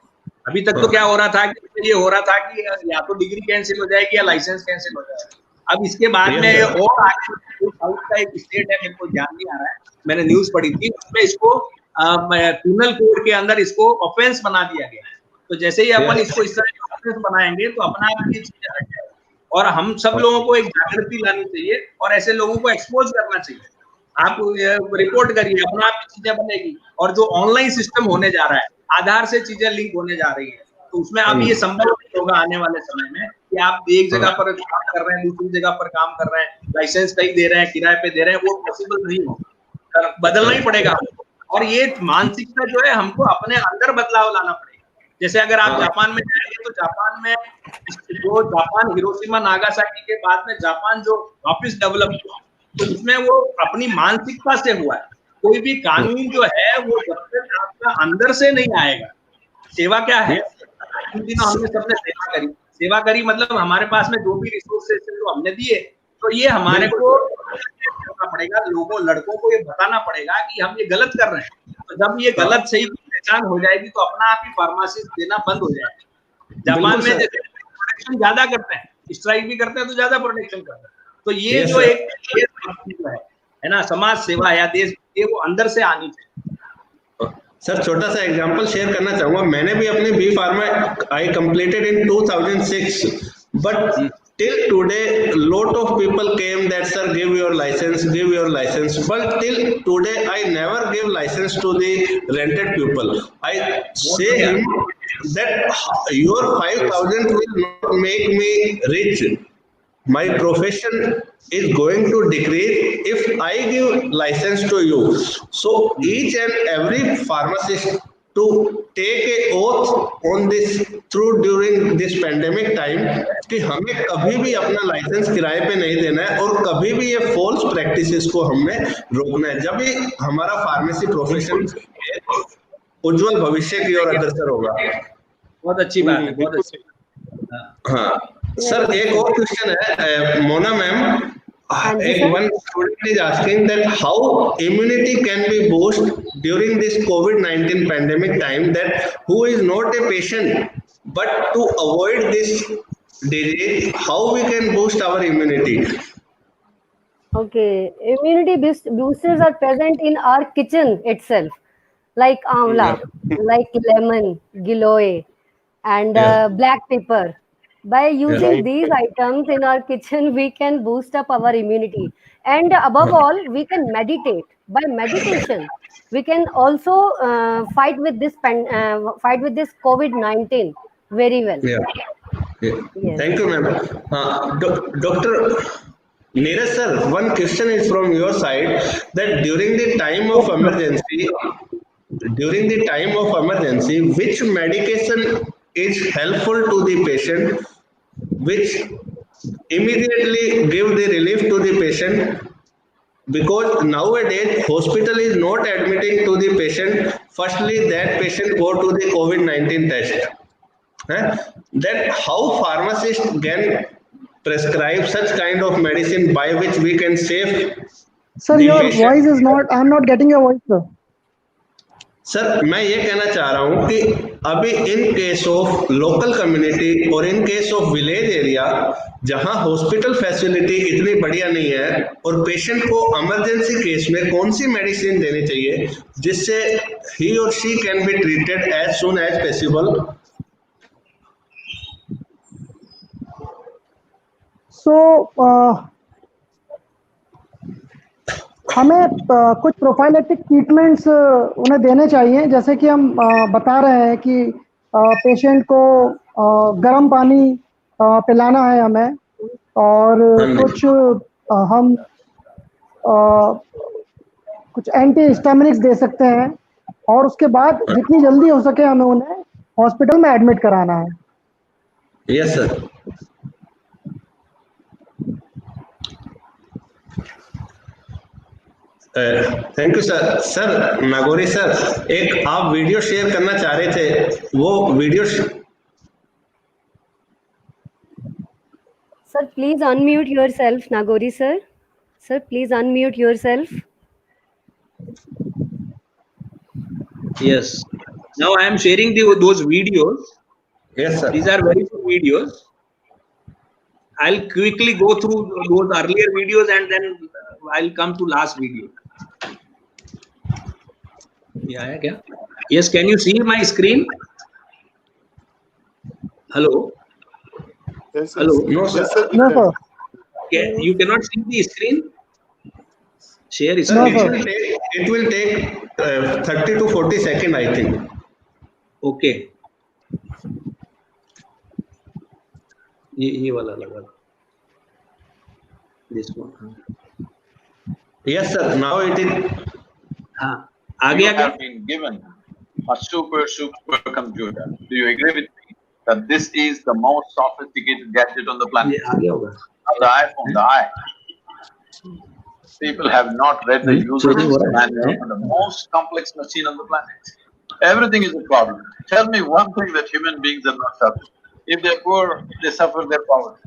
अभी तक तो क्या हो रहा था कि ये हो रहा था कि या तो डिग्री कैंसिल हो जाएगी या लाइसेंस कैंसिल हो जाएगा। अब इसके बाद में और आगे साउथ का एक स्टेट है, मेरे को ध्यान नहीं आ रहा है, मैंने न्यूज पढ़ी थी, उसमें इसको पिनल कोड के अंदर इसको ऑफेंस बना दिया गया। तो जैसे ही अपन इसको इस तरह ऑफेंस बनाएंगे तो अपना आप ये चीजें हट जाएगी। और हम सब लोगों को एक जागृति लानी चाहिए और ऐसे लोगों को एक्सपोज करना चाहिए। आप रिपोर्ट करिए, अपना आप चीजें बनेगी। और जो ऑनलाइन सिस्टम होने जा रहा है, आधार से चीजें लिंक होने जा रही है, तो उसमें अब ये संभव नहीं होगा आने वाले समय में कि आप एक जगह पर काम कर रहे हैं, दूसरी जगह पर काम कर रहे हैं, लाइसेंस कहीं दे रहे हैं, किराए पे दे रहे हैं, वो पॉसिबल नहीं होगा, बदलना ही पड़ेगा। और ये मानसिकता जो है हमको अपने अंदर बदलाव लाना पड़ेगा। जैसे अगर आप जापान में जाएंगे तो जापान में जो जापान हिरोशिमा नागासाकी के बाद में जापान जो वापस डेवलप हुआ, तो उसमें वो अपनी मानसिकता से हुआ है। कोई भी कानून जो है वो जब तक आपका अंदर से नहीं आएगा। सेवा क्या है, इन दिनों हमने सबने सेवा करी मतलब हमारे पास में जो भी रिसोर्सेस जो हमने दिए, तो ये हमारे को करना पड़ेगा, लोगों लड़कों को ये बताना पड़ेगा कि हम ये गलत कर रहे हैं। तो जब ये गलत सही की पहचान हो जाएगी तो अपना आप ही फार्मासिस्ट देना बंद हो जाएगा। जापान में जैसे प्रोटेक्शन ज्यादा करते हैं, स्ट्राइक भी करते हैं तो ज्यादा प्रोटेक्शन करते हैं। तो ये जो एक है ना, समाज सेवा या देश, ये वो अंदर से आनी चाहिए। सर छोटा सा एग्जांपल शेयर करना चाहूंगा। मैंने भी अपने B pharma I completed in 2006, but till today lot of people came that sir give your license, but till today I never gave license to the rented people. I say him that your 5,000 will not make me rich. My profession is going to decrease if I give license to you. So each and every pharmacist to take a oath on this through during this pandemic time कि हमें कभी भी अपना licence किराए पे नहीं देना है और कभी भी ये फॉल्स प्रैक्टिसेस को हमने रोकना है, जब भी हमारा फार्मेसी प्रोफेशन उज्जवल भविष्य की ओर अग्रसर होगा। बहुत अच्छी बात है, बहुत अच्छी। हाँ सर, एक और क्वेश्चन है Mona ma'am. One student is asking that how immunity can be boosted during this COVID-19 pandemic time, that who is not a patient but to avoid this disease, how we can boost our immunity? Okay, immunity boosters are present in our kitchen itself, like amla, like lemon, giloy, and black pepper. By using these items in our kitchen, we can boost up our immunity. And above all, we can meditate. By meditation, we can also fight with this COVID-19 very well. Yeah. Yes. Thank you, ma'am. Dr. Neeraj sir, one question is from your side that during the time of emergency, which medication is helpful to the patient, which immediately give the relief to the patient, because nowadays hospital is not admitting to the patient. Firstly, that patient go to the COVID-19 test. That how pharmacist can prescribe such kind of medicine by which we can save Sir, the your patient. voice is not. I'm not getting your voice, sir. Sir मैं ये कहना चाह रहा हूं कि अभी in case of local community और in case of village area जहां हॉस्पिटल फैसिलिटी इतनी बढ़िया नहीं है और पेशेंट को इमरजेंसी केस में कौन सी मेडिसिन देनी चाहिए जिससे ही और she can be treated as soon as possible. So हमें कुछ प्रोफाइलेटिक ट्रीटमेंट्स उन्हें देने चाहिए, जैसे कि हम बता रहे हैं कि पेशेंट को गर्म पानी पिलाना है हमें, और कुछ हम कुछ एंटी हिस्टामिनिक्स दे सकते हैं, और उसके बाद जितनी जल्दी हो सके हमें उन्हें हॉस्पिटल में एडमिट कराना है. Yes sir. Thank you sir. Sir Nagori sir, एक आप वीडियो शेयर करना चाह रहे थे, वो video. Sir, please unmute yourself, Nagori sir. Sir, please unmute yourself. Yes. Now I am sharing those videos. Yes sir. These are very good videos. I'll quickly go through those earlier videos and then I'll come to last video. Yeah, kya? Yes, can you see my screen? Hello? Yes, sir. Hello? No sir. Yes, sir. No, sir. You cannot see the screen? Share Sir, screen. it will take 30 to 40 seconds, I think. Okay. ये वाला लगा. This one. Yes sir. Now it is. हाँ. आगे You आगे. have been given a super computer. Do you agree with me that this is the most sophisticated gadget on the ये planet? आगे होगा. The iPhone, the i. People have not read the user manual for the most complex machine on the planet. Everything is a problem. Tell me one thing that human beings are not suffering. If they're poor, they suffer their poverty.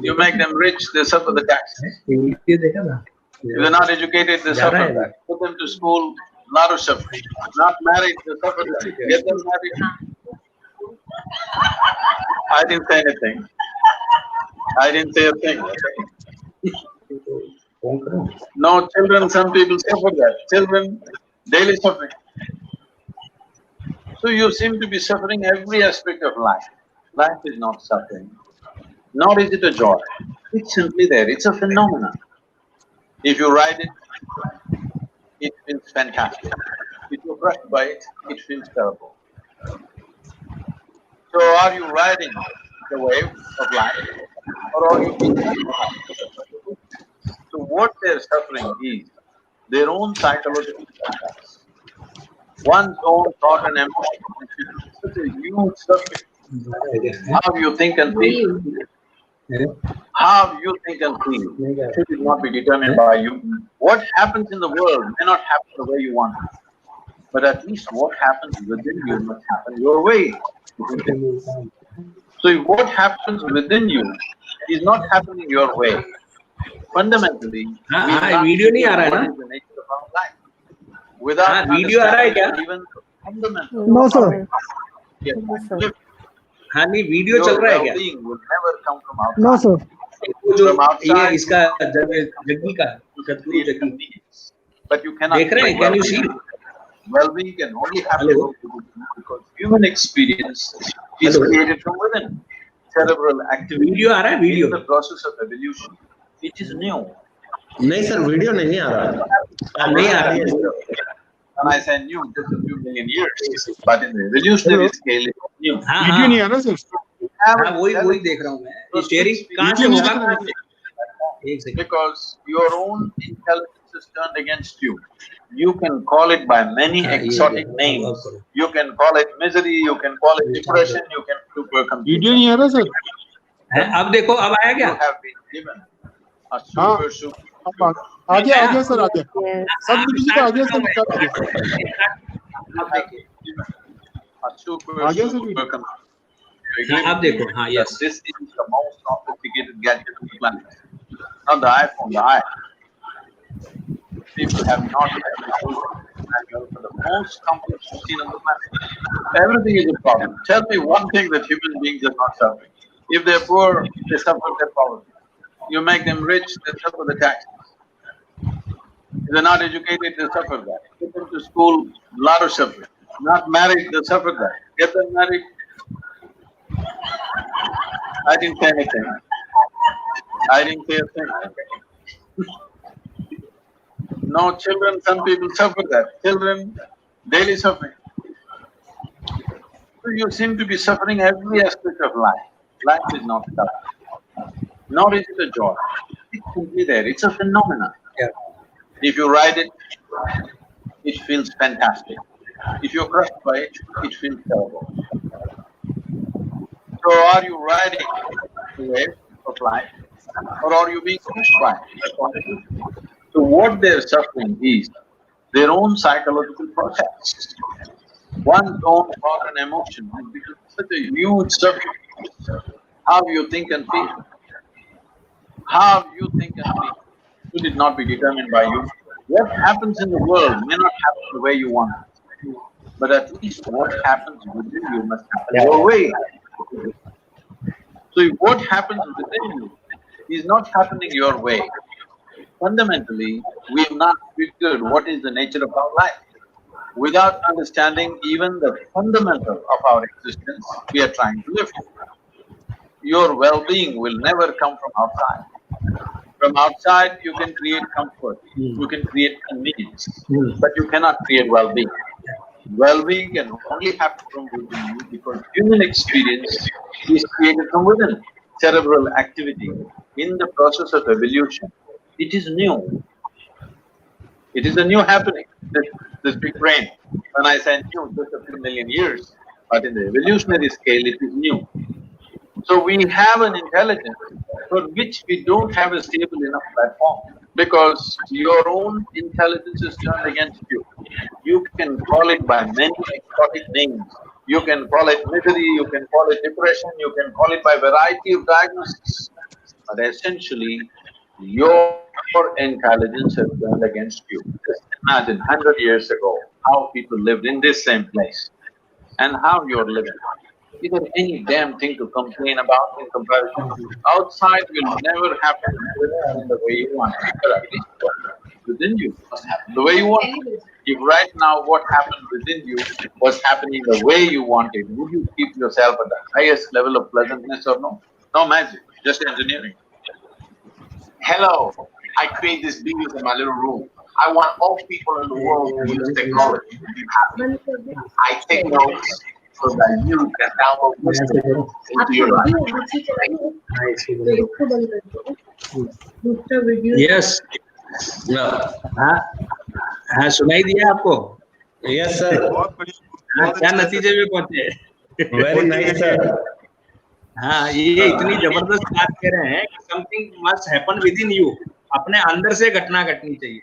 You make them rich, they suffer the taxes. ये देखा ना. If they're not educated, they suffer that. Put them to school, lot of suffering. Not married, they suffer that. Get them married. I didn't say anything. I didn't say a thing. No children, some people suffer that. Children, daily suffering. So you seem to be suffering every aspect of life. Life is not suffering. Nor is it a joy. It's simply there. It's a phenomenon. If you ride it, it feels fantastic. If you're crushed by it, it feels terrible. So are you riding the wave of life, or are you being suffering? So what they're suffering is their own psychological process. One's own thought and emotion. It's such a huge subject. How you think and feel. How you think and feel should not be determined by you. What happens in the world may not happen the way you want it. But at least what happens within you must happen your way. So if what happens within you is not happening your way, fundamentally, video नहीं आ रहा है ना? the nature of our life. Without video आ रहा है क्या? even fundamental. No, sir. Yes, No, sir. हाँ नहीं वीडियो your चल रहा है क्या? well-being will never come from outside. No, sir. वो जो From outside, ये इसका जग्गी का शत्रु जग्गी But you cannot. देख रहे हैं? Can you see? Well-being can only happen Hello? because human experience is Hello? created from within. Cerebral activity video आ रहा है? is video the process of evolution. It is new. नहीं sir video नहीं आ रहा. नहीं आ रहा. When I say new, just a few million years, but in the evolutionary scale, it's new. हाँ वीडियो हाँ नहीं आ रहा सर. have हाँ, an वही intelligence देख रहा हूँ मैं for कि शेयरिंग which we कहाँ से वीडियो नहीं होगा, दिख रहा कहाँ से? एक second. because your own intelligence is turned against you. You can call it by many हाँ, ये exotic अब names. करो। You can call it misery, you can call it depression, you can do video नहीं आ रहा sir. है, अब देखो, अब आया You क्या? have been given a हाँ, super आ गया सर, आ गया। Yes. सब डिजिटल आ गया सर, स्टार्ट आ गया। you have been given a आ गया सर वीडियो। computer. हाँ, अब देखो, हाँ, Yes, yes. this is the most sophisticated gadget on the planet. Not the iPhone, the iPhone. People have not had the manual for the most complex machine on the planet. Everything is a problem. Tell me one thing that human beings are not suffering. If they're poor, they suffer their poverty. You make them rich, they suffer the taxes. If they're not educated, they suffer that. Get them to school, lot of suffering. Not married, they suffer that. Get them married. I didn't say anything. I didn't say a thing. No children, some people suffer that. Children, daily suffering. So you seem to be suffering every aspect of life. Life is not tough. Nor is it a joy. It's simply there. It's a phenomenon. Yeah. If you ride it, it feels fantastic. If you're crushed by it, it feels terrible. So are you riding the wave of life, or are you being crushed by it? So what they're suffering is their own psychological process. One's own thought and emotion has become such a huge subject. How you think and feel. How you think and feel should it not be determined by you. What happens in the world may not happen the way you want it, but at least what happens within you must happen your way. So if what happens within you is not happening your way, fundamentally, we have not figured what is the nature of our life. Without understanding even the fundamental of our existence, we are trying to live. Your well-being will never come from outside. From outside, you can create comfort, you can create convenience, but you cannot create well-being. Well-being can only happen from within you because human experience is created from within. Cerebral activity in the process of evolution, it is new. It is a new happening, this big brain. When I say new, just a few million years, but in the evolutionary scale, it is new. So we have an intelligence for which we don't have a stable enough platform because your own intelligence is turned against you. You can call it by many exotic names. You can call it misery, you can call it depression, you can call it by variety of diagnoses. But essentially, your intelligence has turned against you. Just imagine 100 years ago how people lived in this same place and how you're living. Is there any damn thing to complain about in comparison? Outside will never happen in the way you want it, but at least within you must happen the way you want it. If right now what happened within you was happening the way you wanted, would you keep yourself at the highest level of pleasantness or no? No magic, just engineering. Hello, I create this videos in my little room. I want all people in the world to use technology to be happy. I take notes so that you can download wisdom into your life. Yes. हाँ, सुनाई दिया आपको? Yes, sir. बहुत बढ़िया। हाँ, क्या नतीजे में पहुंचे? Very nice, sir. हाँ, ये इतनी जबरदस्त बात कह रहे हैं कि something must happen with in you, अपने अंदर से घटना घटनी चाहिए,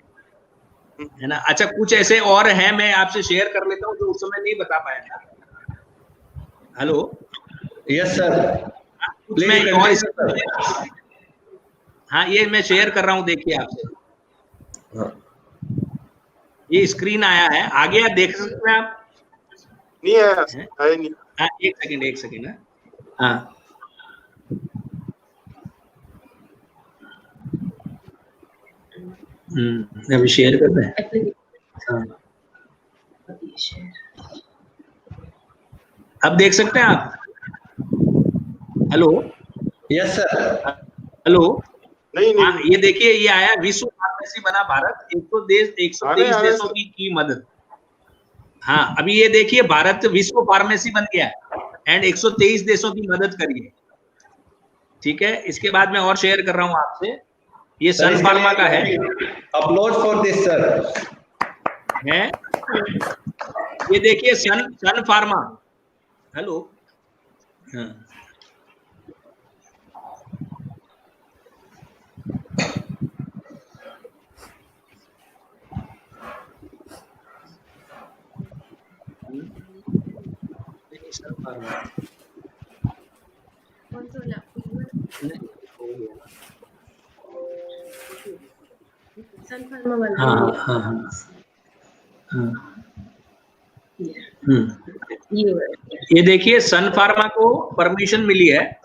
है ना? अच्छा, कुछ ऐसे और हैं, मैं आपसे शेयर कर लेता हूँ जो उस समय नहीं बता पाया था। Hello, Yes, sir. कुछ मैं और हाँ, ये मैं शेयर कर रहा हूँ, देखिए आपसे। ये स्क्रीन आया है, आगे आप देख सकते हैं आप? नहीं आया, आया नहीं। हाँ, एक सेकंड है। हाँ, अभी शेयर कर रहे हैं। हाँ, अब देख सकते हैं आप? Hello, Yes, sir. हेलो। नहीं हाँ, ये देखिए, ये आया, विश्व फार्मेसी बना भारत, 123 देशों की मदद। हाँ, अभी ये देखिए, भारत विश्व फार्मेसी बन गया। एंड 123 देशों की मदद करी है। ठीक है, इसके बाद मैं और शेयर कर रहा हूं आपसे, ये सन फार्मा का है। अपलोड फॉर दिस सर है ये देखिए सन फार्मा। हेलो, हाँ, सन फार्मा हाँ हाँ हाँ हाँ। ये देखिए सन फार्मा को परमिशन मिली है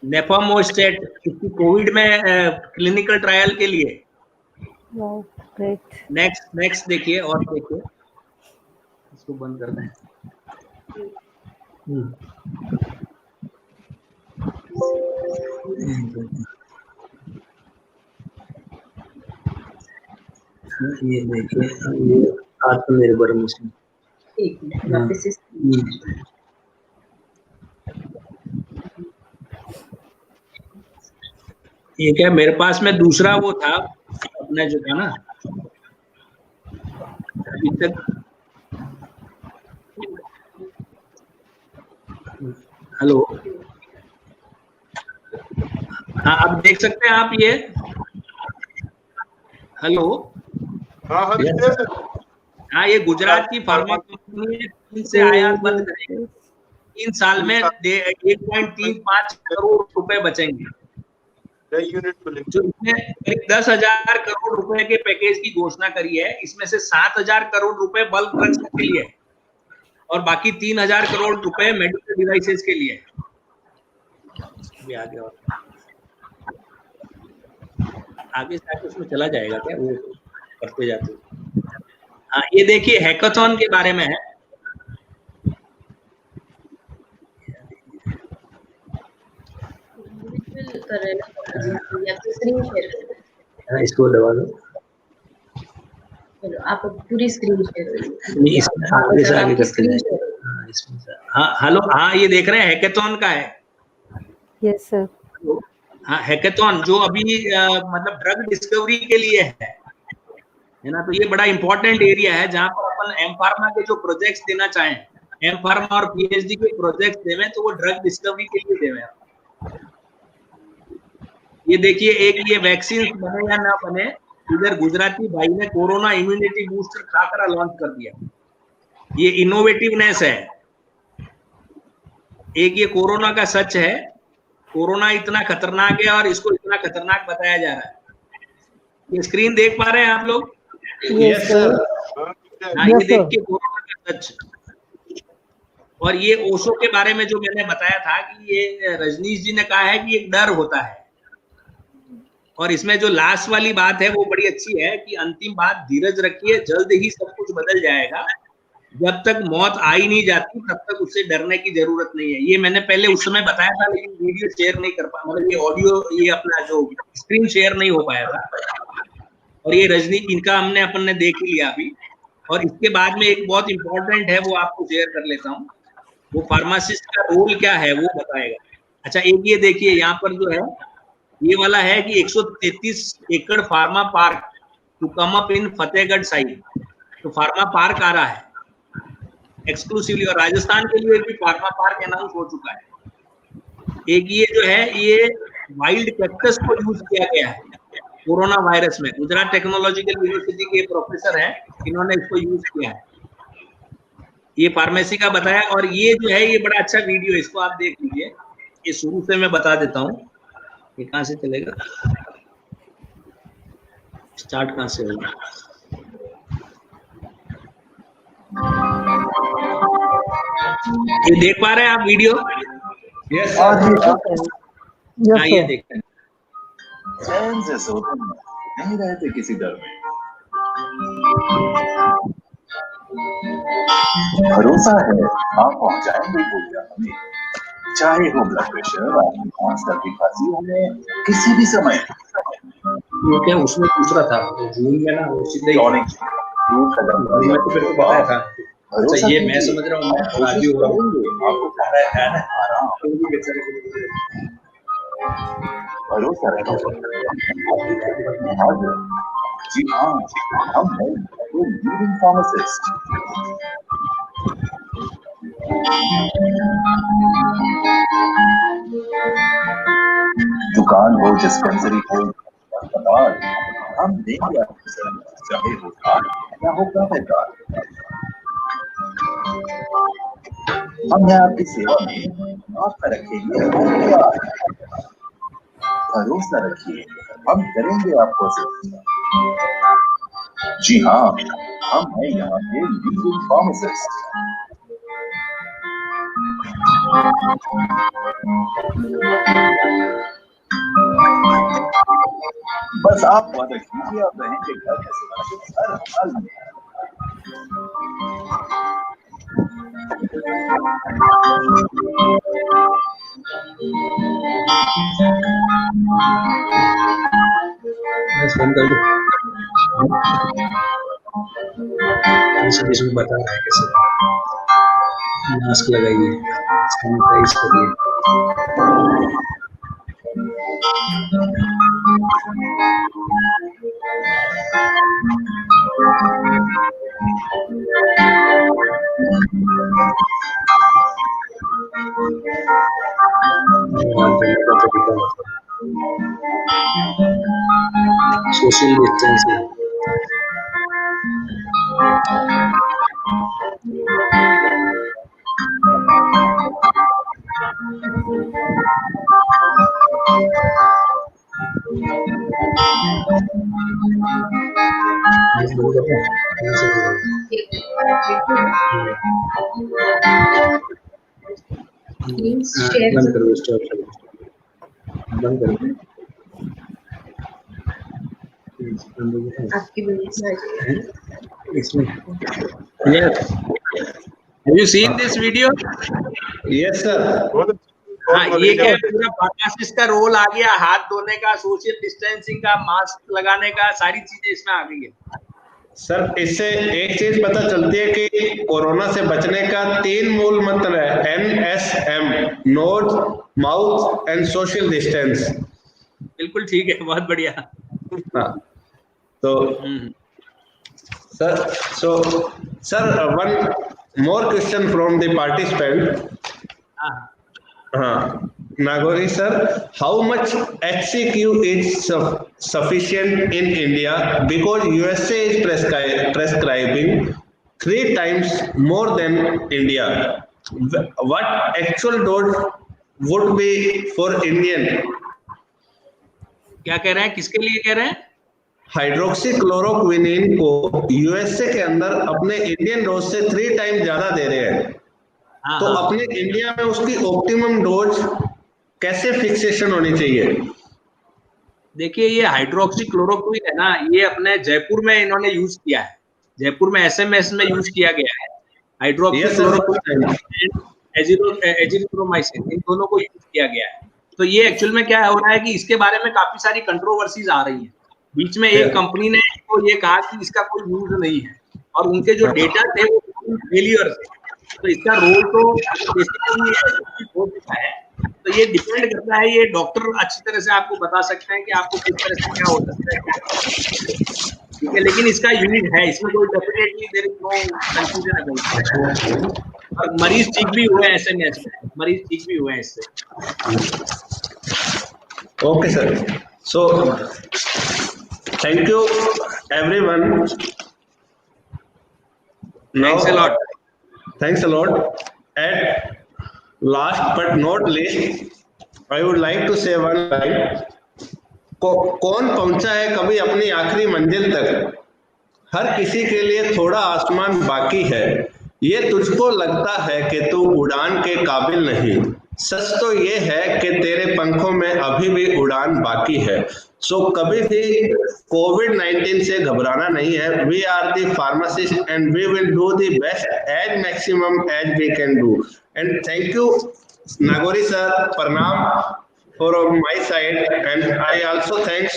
नेफामोस्टेट कोविड में क्लिनिकल ट्रायल के लिए। नेक्स्ट देखिए, और देखिए, इसको बंद कर दें। ये देखिए, ये आत्मनिर्भर मिशन। ये क्या, मेरे पास में दूसरा वो था अपना जो था ना अभी तक। हेलो, हाँ, अब देख सकते हैं आप ये। हेलो, हाँ, ये गुजरात की फार्मा कंपनी ने चीन से आयात बंद करेगी। 3 साल में 1.35 करोड़ रुपए बचेंगे। जो इसने 10,000 करोड़ रुपए के पैकेज की घोषणा करी है, इसमें से 7,000 करोड़ रुपए बल्क ड्रग्स के लिए और बाकी 3,000 करोड़ रुपए मेडिकल डिवाइसेस के लिए। भी आगे और आगे से उसमें चला जाएगा क्या, वो करते जाते। हाँ, ये देखिए हैकाथॉन के बारे में है। इसको दबा दो, आप पूरी स्क्रीन शेयर आगे से आगे करते हैं। हाँ, हेलो, हाँ, ये देख रहे हैं हैकाथॉन का है। Yes sir. हाँ, हैकाथॉन जो अभी मतलब ड्रग डिस्कवरी के लिए है ना, तो ये बड़ा इंपॉर्टेंट एरिया है जहाँ पर अपन एम फार्मा के जो प्रोजेक्ट्स देना चाहें, एम फार्मा और पीएचडी के प्रोजेक्ट देवें, तो वो ड्रग डिस्कवरी के लिए देवें। ये देखिए, एक ये वैक्सीन बने या ना बने, इधर गुजराती भाई ने corona immunity booster khakhra launch कर दिया। ये इनोवेटिवनेस है। एक ये कोरोना का सच है, कोरोना इतना खतरनाक है और इसको इतना खतरनाक बताया जा रहा है। ये स्क्रीन देख पा रहे हैं आप लोग? Yes sir. हाँ, ये देखिए कोरोना का सच। और ये ओशो के बारे में जो मैंने बताया था कि ये रजनीश जी ने कहा है कि एक डर होता है, और इसमें जो लास्ट वाली बात है वो बड़ी अच्छी है कि अंतिम बात, धीरज रखिए, जल्द ही सब कुछ बदल जाएगा। जब तक मौत आ ही नहीं जाती तब तक उससे डरने की जरूरत नहीं है। ये मैंने पहले उस समय बताया था, लेकिन वीडियो शेयर नहीं कर पाया, मतलब ये ऑडियो, ये अपना जो स्क्रीन शेयर नहीं हो पाया था। और ये रजनी, इनका अपन ने देख ही लिया अभी। और इसके बाद में एक बहुत इंपॉर्टेंट है, वो आपको शेयर कर लेता हूँ। वो फार्मासिस्ट का रोल क्या है वो बताएगा। अच्छा, एक ये देखिए, यहाँ पर जो है ये वाला है कि 133 एकड़ pharma park to come up in Fatehgarh side. तो फार्मा पार्क आ रहा है एक्सक्लूसिवली, और राजस्थान के लिए भी फार्मा पार्क अनाउंस हो चुका है। एक ये जो है, ये वाइल्ड कैक्टस को यूज किया गया है कोरोना वायरस में। गुजरात टेक्नोलॉजिकल यूनिवर्सिटी के प्रोफेसर हैं, इन्होंने इसको यूज किया है। ये फार्मेसी का बताया। और ये जो है, ये बड़ा अच्छा वीडियो है, इसको आप देख लीजिए। ये शुरू से मैं बता देता हूँ, ये कहाँ से चलेगा, स्टार्ट कहाँ से होगा। ये देख पा रहे हैं आप वीडियो? यस हाँ, ये देखते हैं। चैन से सोते नहीं रहते किसी डर में, भरोसा है आप पहुंचाएंगे गोलियां हमें, चाहे हो ब्लड प्रेशर, सर्दी खांसी, हमें किसी भी समय। ये क्या उसमें दूसरा था, जून में ना, वो सीधे ही टॉनिक, दूध का मैं तो फिर को बताया था। भरोसा ये मैं कीजिए, समझ रहा हूँ, मैं आप कोशिश राजी हो रहा हूँ। करेंगे, आपको खाना आराम, भरोसा रखिए, जी हाँ, हम हैं लीडिंग फार्मासिस्ट। दुकान हो, डिस्पेंसरी हो, अस्पताल, हम देंगे आपको सर्विस, चाहे हो कार्ड या हो प्राइवेट कार्ड। हम हैं आपकी सेवा में, आप रखेंगे हमारे प्यार। भरोसा रखिए, हम करेंगे आपको असिस्ट। जी हाँ, हम हैं यहाँ के लीडिंग फार्मासिस्ट। बस आप वादा कीजिए, आप रहेंगे घर में सुरक्षित हर हाल में। बस बंद कर दो। इसमें बता रहा है कैसे मास्क लगाइए, सैनिटाइज करिए। Social distancing. बंद करो, स्टॉप करो, बंद करो। इसमें yes. Have you seen this video? Yes, sir. हाँ, ये क्या है, पूरा फार्मासिस्ट का रोल आ गया, हाथ धोने का, सोशल डिस्टेंसिंग का, मास्क लगाने का, सारी चीजें इसमें आ गई है। सर, इससे एक चीज पता चलती है कि कोरोना से बचने का 3 मूल मंत्र है, NSM, nose, mouth and social distance. बिल्कुल ठीक है, बहुत बढ़िया। हाँ, तो sir one more question from the participant. Nagori sir, how much HCQ is sufficient in India, because USA is prescribing 3 times more than India? What actual dose would be for Indian? क्या कह रहे हैं, किसके लिए कह रहे हैं? हाइड्रोक्सीक्लोरोक्विनिन को यूएसए के अंदर अपने इंडियन डोज से 3 टाइम ज्यादा दे रहे हैं। तो अपने इंडिया में उसकी ऑप्टिमम डोज कैसे फिक्सेशन होनी चाहिए? देखिए, ये हाइड्रोक्सीक्लोरोक्विन है ना, ये अपने जयपुर में इन्होंने यूज किया है, जयपुर में SMS में यूज किया गया है। हाइड्रोक्सीक्लोरोक्विन, एजिथ्रोमाइसिन, इन दोनों को यूज किया गया है। तो ये एक्चुअल में क्या हो रहा है कि इसके बारे में काफी सारी कंट्रोवर्सीज आ रही है। बीच में एक कंपनी ने तो ये कहा कि इसका कोई यूज नहीं है, और उनके जो डेटा थे वो फेलियर थे। तो इसका रोल तो हो चुका है। तो ये डिपेंड करता है, ये डॉक्टर अच्छी तरह से आपको बता सकते हैं कि आपको किस तरह से क्या हो सकता है, ठीक है। लेकिन इसका यूज है, इसमें कोई definitely there is no confusion about it. और मरीज ठीक भी हुए हैं, SMS में मरीज ठीक भी हुए हैं इससे। Okay sir, so thank you everyone. Thanks a lot. Thanks a lot. At last but not least, I would like to say one line. कौन पहुंचा है कभी अपनी आखिरी मंजिल तक? हर किसी के लिए थोड़ा आसमान बाकी है। ये तुझको लगता है कि तू उड़ान के काबिल नहीं, सच तो ये है कि तेरे पंखों में अभी भी उड़ान बाकी है। सो कभी भी कोविड-19 से घबराना नहीं है। We are the pharmacist and we will do the best as maximum as we can do. And thank you Nagori sir, प्रणाम from my side, and I also thanks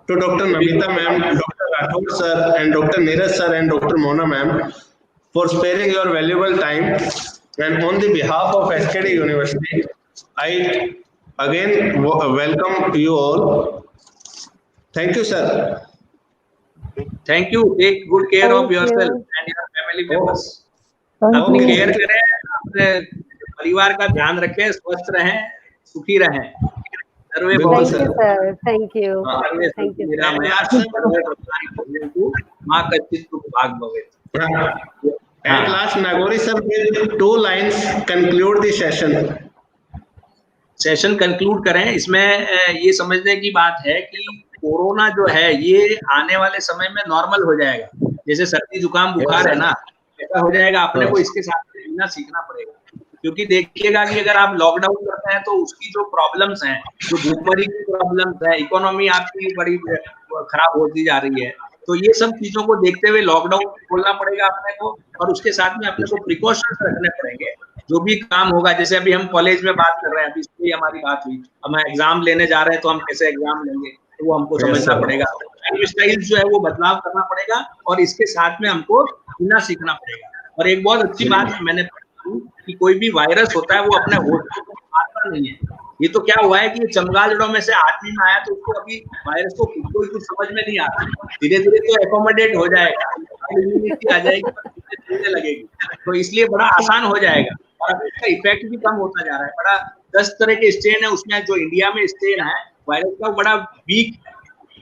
to Dr. Namita ma'am, Dr. Rathod sir, and Dr. Neeraj sir, and Dr. Mona ma'am for sparing your valuable time. And on the behalf of SKD University, I again welcome you all. Thank you, sir. Thank you. Take good care of Thank yourself you. and your family members. Thank अपनी you. Care करें, अपने परिवार का ध्यान रखें, स्वस्थ रहें, सुखी रहें। सर्वे बिल्कुल Thank sir. you, sir. Thank you. Survey Thank you, sir. निरामयासं सर्वे भद्राणि मां कच्चित् भाग भवेत्। At last, Nagori sir will 2 lines conclude the session. Session conclude करें। इसमें ये समझने की बात है कि कोरोना जो है ये आने वाले समय में नॉर्मल हो जाएगा। जैसे सर्दी जुकाम बुखार है ना, ऐसा हो जाएगा। अपने को इसके साथ जीना सीखना पड़ेगा, क्योंकि देखिएगा कि अगर आप लॉकडाउन करते हैं तो उसकी जो प्रॉब्लम्स हैं, जो भूखमरी की प्रॉब्लम्स है, इकोनॉमी आपकी बड़ी खराब होती जा रही है, तो ये सब चीजों को देखते हुए लॉकडाउन खोलना पड़ेगा अपने को, और उसके साथ में अपने को प्रिकॉशंस रखने पड़ेंगे। जो भी काम होगा, जैसे अभी हम कॉलेज में बात कर रहे हैं, अभी इसलिए हमारी बात हुई, हम एग्जाम लेने जा रहे हैं तो हम कैसे एग्जाम लेंगे, तो वो हमको समझना पड़ेगा। लाइफ स्टाइल जो है वो बदलाव करना पड़ेगा, और इसके साथ में हमको जीना सीखना पड़ेगा। और एक बहुत अच्छी बात मैंने कि कोई भी वायरस होता है वो अपने होस्ट को मारता नहीं है। ये तो क्या हुआ है कि चमगादड़ों में से आदमी में आया, तो उसको अभी वायरस को खुद को कुछ समझ में नहीं आ रहा। धीरे धीरे तो एकोमोडेट हो जाएगा, इम्यूनिटी आ जाएगी, चलने लगेगी, तो इसलिए बड़ा आसान हो जाएगा। और इसका इफेक्ट भी कम होता जा रहा है। बड़ा 10 तरह के स्ट्रेन है उसमें, जो इंडिया में स्ट्रेन है वायरस का, बड़ा वीक।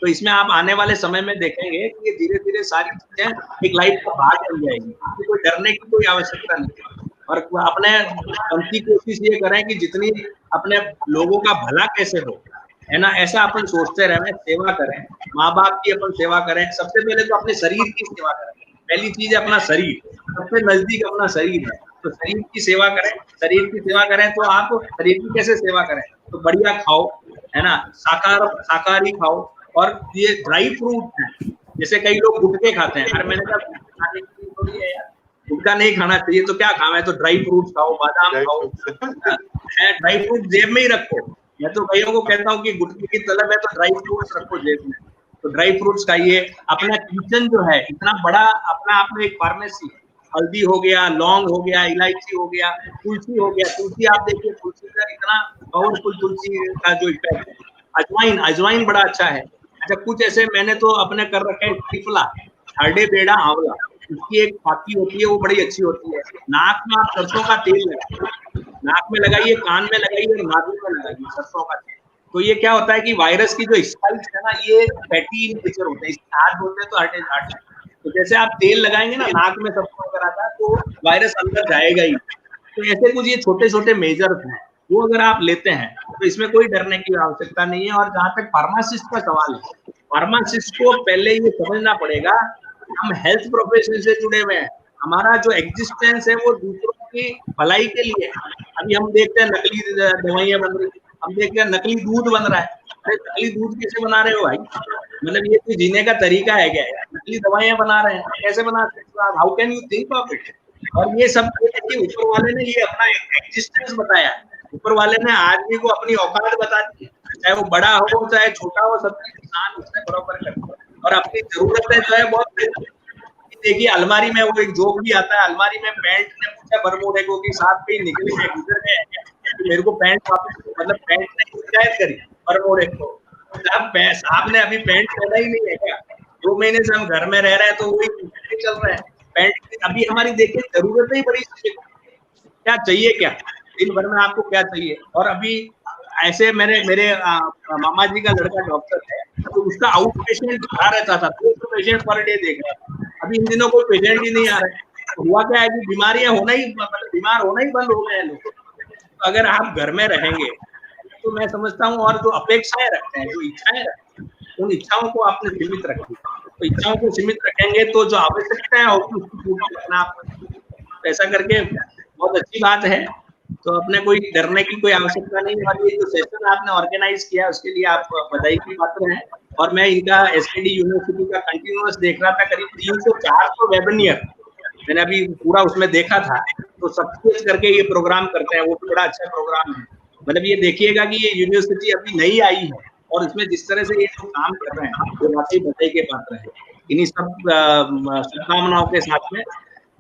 तो इसमें आप आने वाले समय में देखेंगे कि ये धीरे धीरे सारी चीजें एक लाइफ का भाग बन जाएगी। आपको कोई डरने की कोई आवश्यकता नहीं है। और अपने बनती कोशिश ये करें कि जितनी अपने लोगों का भला कैसे हो, है ना, ऐसा अपन सोचते रहें, सेवा करें, माँ बाप की अपन सेवा करें। सबसे पहले तो अपने शरीर की सेवा करें। पहली चीज है अपना शरीर, सबसे नजदीक अपना शरीर है, तो शरीर की सेवा करें। शरीर की सेवा करें तो आप शरीर की कैसे सेवा करें, तो बढ़िया खाओ, है ना, शाकाहारी खाओ। और ये ड्राई फ्रूट है, जैसे कई लोग गुटके खाते हैं, अरे मैंने कहा खाने की थोड़ी है यार, गुटखा नहीं खाना चाहिए, तो क्या खाना है, तो ड्राई फ्रूट्स खाओ, बादाम खाओ, ड्राई फ्रूट जेब में ही रखो। मैं तो कईयों को कहता हूँ कि गुटके की तलब है तो ड्राई फ्रूट्स रखो जेब में, तो ड्राई फ्रूट्स खाइए। अपना किचन जो है इतना बड़ा, अपना आप में एक फार्मेसी है। हल्दी हो गया, लौंग हो गया, इलायची हो गया, तुलसी हो गया। तुलसी आप देखिए, तुलसी का इतना पावरफुल तुलसी का जो इफेक्ट है। अजवाइन बड़ा अच्छा है। अच्छा, कुछ ऐसे मैंने तो अपने कर रखे हैं, त्रिफला, हरडे, बेड़ा, आंवला, उसकी एक फाकी होती है, वो बड़ी अच्छी होती है। नाक में आप सरसों का तेल लगाइए, नाक में लगाइए, कान में लगाइए और नाभि में लगाइए सरसों का तेल। तो ये क्या होता है कि वायरस की जो स्पाइक्स है ना, ये फैटी इन नेचर होते हैं, इसके हाथ बोलते हैं तो हट। तो जैसे आप तेल लगाएंगे ना, नाक में सरसों अगर आता है तो वायरस अंदर जाएगा ही। तो ऐसे कुछ ये छोटे छोटे मेजर्स हैं, वो अगर आप लेते हैं तो इसमें कोई डरने की आवश्यकता नहीं है। और जहाँ तक फार्मासिस्ट का सवाल है, फार्मासिस्ट को पहले ये समझना पड़ेगा, हम हेल्थ प्रोफेशन से जुड़े हुए हैं, हमारा जो एग्जिस्टेंस है वो दूसरों की भलाई के लिए है। अभी हम देखते हैं नकली दवाइयां बन रही, हम देखते हैं नकली दूध बन रहा है। अरे नकली दूध कैसे बना रहे हो भाई, मतलब ये कोई जीने का तरीका है क्या? नकली दवाइयां बना रहे हैं, कैसे बना सकते हो? How can you think of it? और ये सब कि ऊपर वाले ने ये अपना एग्जिस्टेंस बताया, ऊपर वाले ने आदमी को अपनी औकात बता दी, चाहे वो बड़ा हो चाहे छोटा हो, सबकी इंसान उसने बराबर कर दिया। और अपनी जरूरतें जो है बहुत, देखिए अलमारी में वो एक जोक भी आता है, अलमारी में पैंट ने पूछा बरमूडे को कि साहब कहीं निकली है, गुजर गए, तो मेरे को पैंट वापस, मतलब पैंट ने शिकायत करी बरमूडे को, साहब ने अभी पैंट पहना ही नहीं है क्या? 2 महीने से हम घर में रह रहे हैं तो वही चल रहा है पैंट की। अभी हमारी देखिए जरूरतें ही बड़ी, क्या चाहिए, क्या दिन भर में आपको क्या चाहिए? और अभी ऐसे मेरे मामा जी का लड़का डॉक्टर है, तो उसका आउट पेशेंट भरा रहता था, 200 पेशेंट पर डे देख रहा है। अभी इन दिनों कोई पेशेंट ही नहीं आ रहे। तो हुआ क्या है कि बीमारियां होना ही, मतलब बीमार होना ही बंद हो गए हैं लोग। तो अगर आप घर में रहेंगे तो मैं समझता हूँ, और जो अपेक्षाएं रखते हैं, जो इच्छाएं रखते हैं, उन इच्छाओं को आपने सीमित रखी। तो इच्छाओं को सीमित रखेंगे तो जो आवश्यकताएं होगी उसकी पूर्ति करना आप, ऐसा करके बहुत अच्छी बात है। तो अपने कोई डरने की कोई आवश्यकता नहीं। और ये जो सेशन आपने ऑर्गेनाइज किया उसके लिए आप बधाई की पात्र हैं। और मैं इनका एसकेडी यूनिवर्सिटी का कंटिन्यूअस देख रहा था, करीब 300-400 वेबिनियर मैंने अभी पूरा उसमें देखा था। तो सब कुछ करके ये प्रोग्राम करते हैं, वो भी बड़ा अच्छा प्रोग्राम है। मतलब ये देखिएगा कि ये यूनिवर्सिटी अभी नई आई है और इसमें जिस तरह से ये लोग काम कर रहे हैं वो वाकई बधाई के पात्र है। इन्हीं सब शुभकामनाओं के साथ में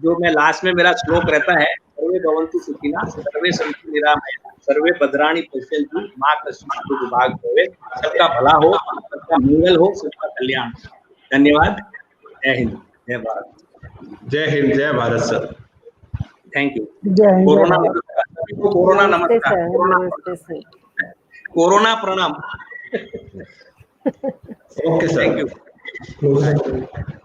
जो मैं लास्ट में मेरा श्लोक रहता है, सर्वे भवन्तु सुखिनः, सर्वे सन्तु निरामयाः, सर्वे भद्राणि पश्यन्तु, माँ कश्चित् दुर्भाग् भवेत्। सबका भला हो, सबका मंगल हो, सबका कल्याण। धन्यवाद। जय हिंद, जय भारत। जय हिंद, जय भारत सर। Thank you. जय हिंद। कोरोना नमस्कार, सभी को कोरोना नमस्ते नमस्कार, सर, कोरोना नमस्ते सर। कोरोना प्रणाम। Okay sir. Thank you.